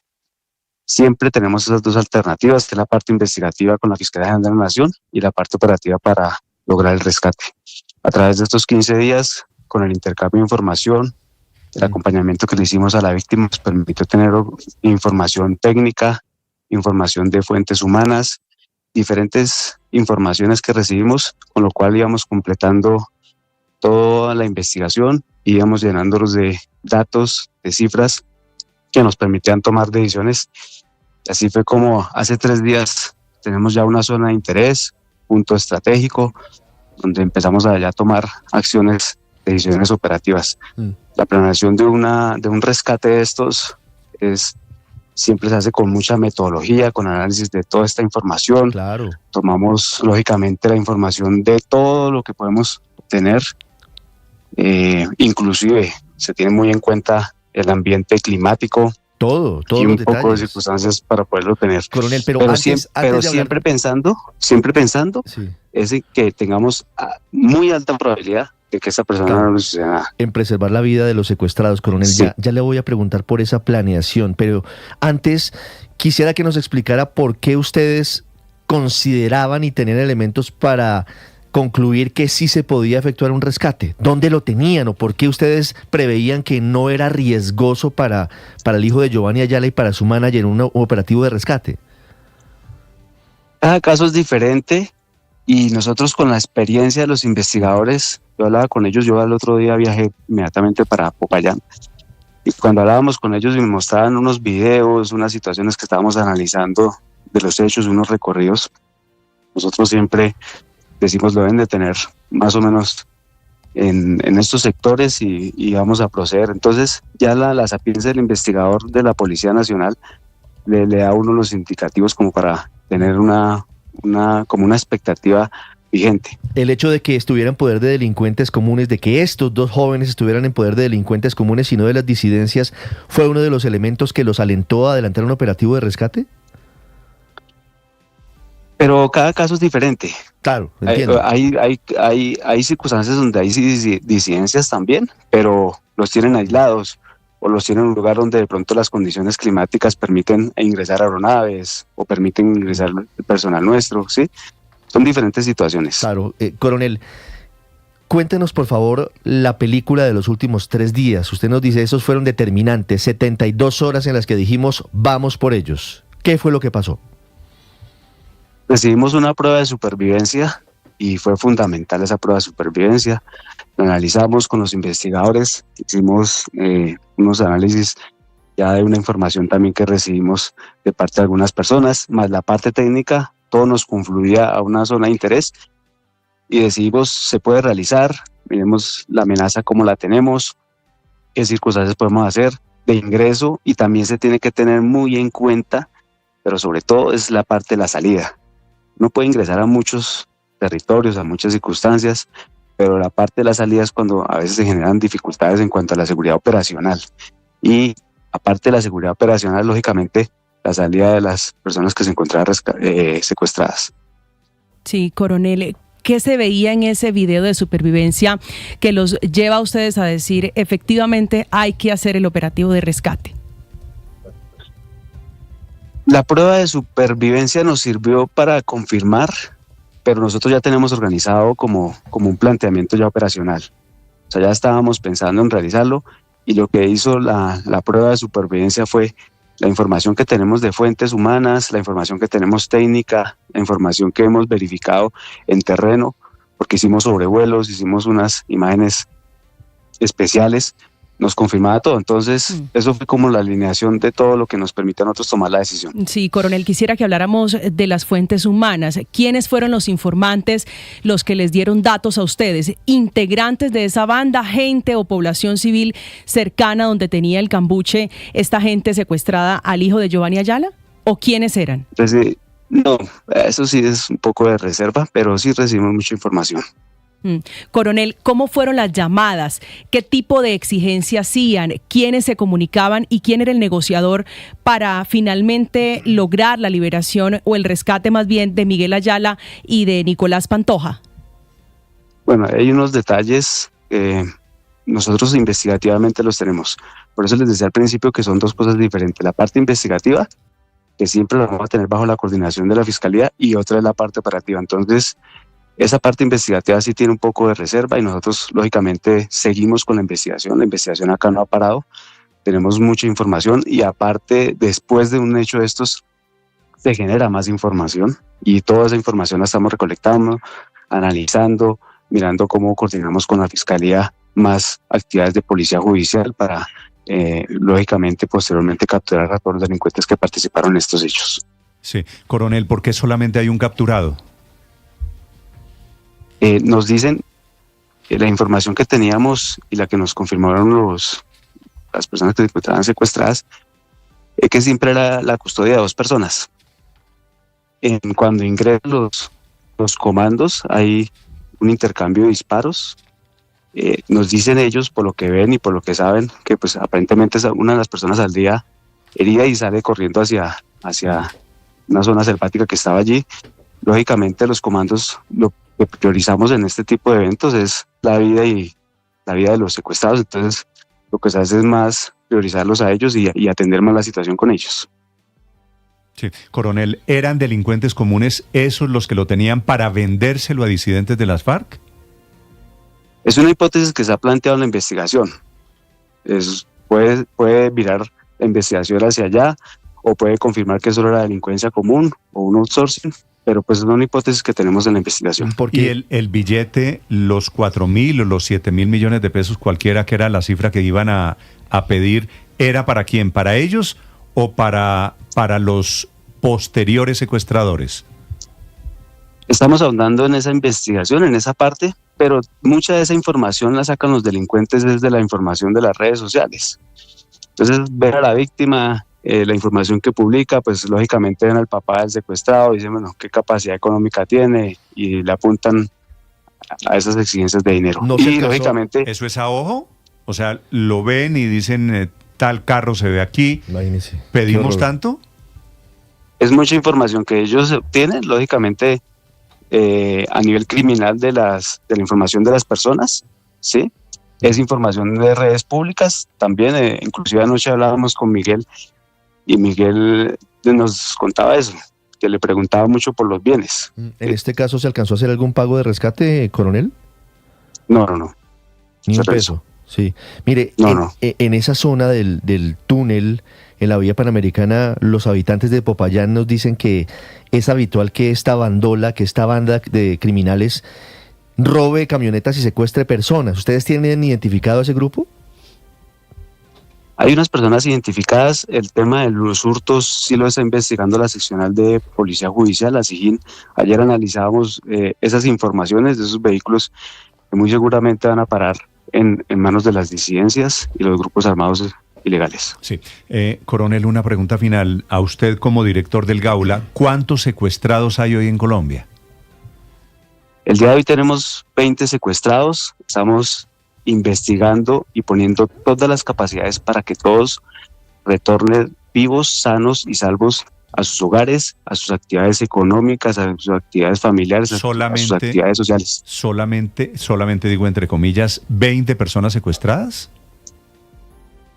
Siempre tenemos esas dos alternativas, que es la parte investigativa con la Fiscalía General de la Nación y la parte operativa para lograr el rescate. A través de estos 15 días, con el intercambio de información, el acompañamiento que le hicimos a la víctima nos permitió tener información técnica, información de fuentes humanas, diferentes informaciones que recibimos, con lo cual íbamos completando toda la investigación, íbamos llenándolos de datos, de cifras que nos permitían tomar decisiones. Y así fue como hace 3 días tenemos ya una zona de interés, punto estratégico, donde empezamos a ya tomar acciones, decisiones operativas. La planeación de un rescate de estos siempre se hace con mucha metodología, con análisis de toda esta información.
Claro.
Tomamos lógicamente la información de todo lo que podemos obtener. Inclusive se tiene muy en cuenta el ambiente climático,
todo
y un
los
poco de
detalles.
circunstancias para poderlo tener.
Coronel, pero
siempre pensando es en que tengamos muy alta probabilidad de que esa persona no le suceda nada.
En preservar la vida de los secuestrados, coronel.
Sí.
Ya le voy a preguntar por esa planeación, pero antes quisiera que nos explicara por qué ustedes consideraban y tenían elementos para concluir que sí se podía efectuar un rescate. ¿Dónde lo tenían o por qué ustedes preveían que no era riesgoso para el hijo de Giovanni Ayala y para su manager un operativo de rescate?
Cada caso es diferente y nosotros, con la experiencia de los investigadores, yo hablaba con ellos, yo al otro día viajé inmediatamente para Popayán, y cuando hablábamos con ellos y me mostraban unos videos, unas situaciones que estábamos analizando de los hechos, unos recorridos, nosotros siempre decimos lo deben de tener más o menos en estos sectores y vamos a proceder. Entonces ya la sapiencia del investigador de la Policía Nacional le da a uno los indicativos como para tener una expectativa vigente.
El hecho de que estuviera en poder de delincuentes comunes, de que estos dos jóvenes estuvieran en poder de delincuentes comunes y no de las disidencias, ¿fue uno de los elementos que los alentó a adelantar un operativo de rescate?
Pero cada caso es diferente.
Claro, entiendo.
Hay circunstancias donde hay disidencias también, pero los tienen aislados o los tienen en un lugar donde de pronto las condiciones climáticas permiten ingresar aeronaves o permiten ingresar el personal nuestro, ¿sí? Son diferentes situaciones.
Claro, coronel, cuéntenos por favor la película de los últimos 3 días. Usted nos dice, esos fueron determinantes, 72 horas en las que dijimos, vamos por ellos. ¿Qué fue lo que pasó?
Recibimos una prueba de supervivencia y fue fundamental esa prueba de supervivencia. Lo analizamos con los investigadores, hicimos unos análisis ya de una información también que recibimos de parte de algunas personas, más la parte técnica, todo nos confluía a una zona de interés y decidimos, se puede realizar, miremos la amenaza como la tenemos, qué circunstancias podemos hacer de ingreso, y también se tiene que tener muy en cuenta, pero sobre todo es la parte de la salida. No puede ingresar a muchos territorios, a muchas circunstancias, pero la parte de la salida es cuando a veces se generan dificultades en cuanto a la seguridad operacional. Y aparte de la seguridad operacional, lógicamente, la salida de las personas que se encontraban secuestradas.
Sí, coronel, ¿qué se veía en ese video de supervivencia que los lleva a ustedes a decir, efectivamente hay que hacer el operativo de rescate?
La prueba de supervivencia nos sirvió para confirmar, pero nosotros ya tenemos organizado como un planteamiento ya operacional. O sea, ya estábamos pensando en realizarlo, y lo que hizo la prueba de supervivencia fue la información que tenemos de fuentes humanas, la información que tenemos técnica, la información que hemos verificado en terreno, porque hicimos sobrevuelos, hicimos unas imágenes especiales, nos confirmaba todo. Entonces, eso fue como la alineación de todo lo que nos permite a nosotros tomar la decisión.
Sí, coronel, quisiera que habláramos de las fuentes humanas. ¿Quiénes fueron los informantes, los que les dieron datos a ustedes? ¿Integrantes de esa banda, gente o población civil cercana donde tenía el cambuche esta gente secuestrada al hijo de Giovanni Ayala? ¿O quiénes eran?
Entonces, no, eso sí es un poco de reserva, pero sí recibimos mucha información.
Coronel, ¿cómo fueron las llamadas? ¿Qué tipo de exigencia hacían? ¿Quiénes se comunicaban y quién era el negociador para finalmente lograr la liberación o el rescate más bien de Miguel Ayala y de Nicolás Pantoja?
Bueno, hay unos detalles nosotros investigativamente los tenemos. Por eso les decía al principio que son dos cosas diferentes. La parte investigativa, que siempre la vamos a tener bajo la coordinación de la Fiscalía, y otra es la parte operativa. Entonces, esa parte investigativa sí tiene un poco de reserva y nosotros, lógicamente, seguimos con la investigación. La investigación acá no ha parado. Tenemos mucha información y aparte, después de un hecho de estos, se genera más información y toda esa información la estamos recolectando, analizando, mirando cómo coordinamos con la Fiscalía más actividades de policía judicial para, lógicamente, posteriormente capturar a todos los delincuentes que participaron en estos hechos.
Sí, coronel, ¿por qué solamente hay un capturado?
Nos dicen que la información que teníamos y la que nos confirmaron las personas que se encontraban secuestradas es que siempre era la custodia de 2 personas. Cuando ingresan los comandos hay un intercambio de disparos. Nos dicen ellos, por lo que ven y por lo que saben, que pues aparentemente una de las personas saldría herida y sale corriendo hacia una zona selvática que estaba allí. Lógicamente los comandos lo que priorizamos en este tipo de eventos es la vida de los secuestrados. Entonces lo que se hace es más priorizarlos a ellos y atender más la situación con ellos.
Sí. Coronel, ¿eran delincuentes comunes esos los que lo tenían para vendérselo a disidentes de las FARC?
Es una hipótesis que se ha planteado en la investigación. Puede virar la investigación hacia allá o puede confirmar que solo era delincuencia común o un outsourcing, pero pues es una hipótesis que tenemos en la investigación.
¿Y el billete, los 4.000 o los 7.000 millones de pesos, cualquiera que era la cifra que iban a pedir, era para quién? ¿Para ellos o para los posteriores secuestradores?
Estamos ahondando en esa investigación, en esa parte, pero mucha de esa información la sacan los delincuentes desde la información de las redes sociales. Entonces, ver a la víctima, la información que publica, pues lógicamente ven al papá del secuestrado y dicen, bueno, qué capacidad económica tiene, y le apuntan a esas exigencias de dinero. Y lógicamente...
¿Eso es a ojo? O sea, lo ven y dicen, tal carro se ve aquí, ¿pedimos tanto?
Es mucha información que ellos obtienen, lógicamente, a nivel criminal de la información de las personas, ¿sí? Es información de redes públicas también. Inclusive anoche hablábamos con Miguel y Miguel nos contaba eso, que le preguntaba mucho por los bienes.
¿En este caso se alcanzó a hacer algún pago de rescate, coronel?
No.
Ni un
Se realizó.
peso. Sí. Mire,
No.
en esa zona del túnel, en la vía Panamericana, los habitantes de Popayán nos dicen que es habitual que esta banda de criminales robe camionetas y secuestre personas. ¿Ustedes tienen identificado a ese grupo?
Hay unas personas identificadas. El tema de los hurtos sí lo está investigando la seccional de Policía Judicial, la SIJIN. Ayer analizábamos esas informaciones de esos vehículos que muy seguramente van a parar en manos de las disidencias y los grupos armados ilegales.
Sí. Coronel, una pregunta final. A usted como director del Gaula, ¿cuántos secuestrados hay hoy en Colombia?
El día de hoy tenemos 20 secuestrados. Estamos investigando y poniendo todas las capacidades para que todos retornen vivos, sanos y salvos a sus hogares, a sus actividades económicas, a sus actividades familiares, a sus actividades sociales.
Solamente digo entre comillas, 20 personas secuestradas.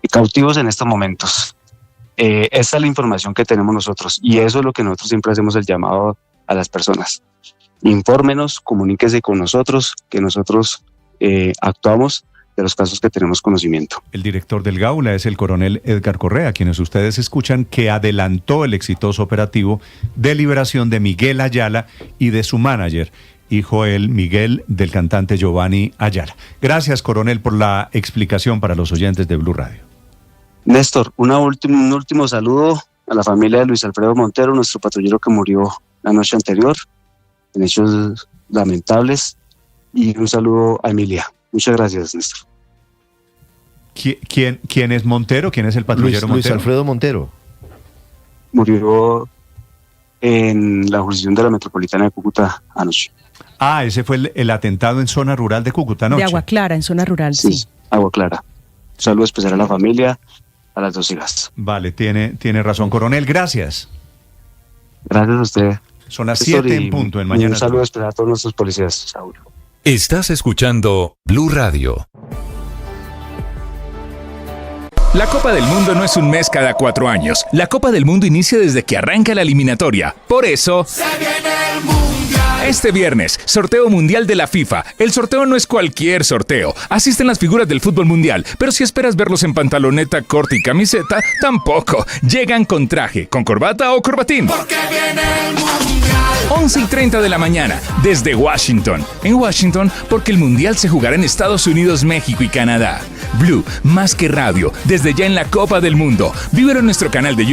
Y cautivos en estos momentos. Esa es la información que tenemos nosotros y eso es lo que nosotros siempre hacemos el llamado a las personas. Infórmenos, comuníquese con nosotros, que nosotros actuamos de los casos que tenemos conocimiento.
El director del Gaula es el coronel Edgar Correa, quienes ustedes escuchan, que adelantó el exitoso operativo de liberación de Miguel Ayala y de su manager, hijo Miguel del cantante Giovanni Ayala. Gracias, coronel, por la explicación para los oyentes de Blue Radio.
Néstor, un último saludo a la familia de Luis Alfredo Montero, nuestro patrullero que murió la noche anterior en hechos lamentables, y un saludo a Emilia. Muchas gracias, Néstor.
¿Quién es Montero? ¿Quién es el patrullero Montero?
Luis Alfredo Montero.
Murió en la jurisdicción de la Metropolitana de Cúcuta anoche.
Ah, ese fue el atentado en zona rural de Cúcuta anoche.
De Agua Clara, en zona rural, sí.
Agua Clara. Un saludo especial a la familia, a las dos hijas.
Vale, tiene razón, coronel. Gracias.
Gracias a usted.
Son las 7 en punto en Mañana.
Un saludo especial a todos nuestros policías. Saúl.
Estás escuchando Blue Radio.
La Copa del Mundo no es un mes cada 4 años. La Copa del Mundo inicia desde que arranca la eliminatoria. Por eso,
Se viene el mundial.
este viernes, sorteo mundial de la FIFA. El sorteo no es cualquier sorteo. Asisten las figuras del fútbol mundial, pero si esperas verlos en pantaloneta, corte y camiseta, tampoco. Llegan con traje, con corbata o corbatín.
Porque viene el mundial.
11:30 de la mañana, desde Washington. En Washington, porque el mundial se jugará en Estados Unidos, México y Canadá. Blue, más que radio, desde ya en la Copa del Mundo. Vívelo en nuestro canal de YouTube.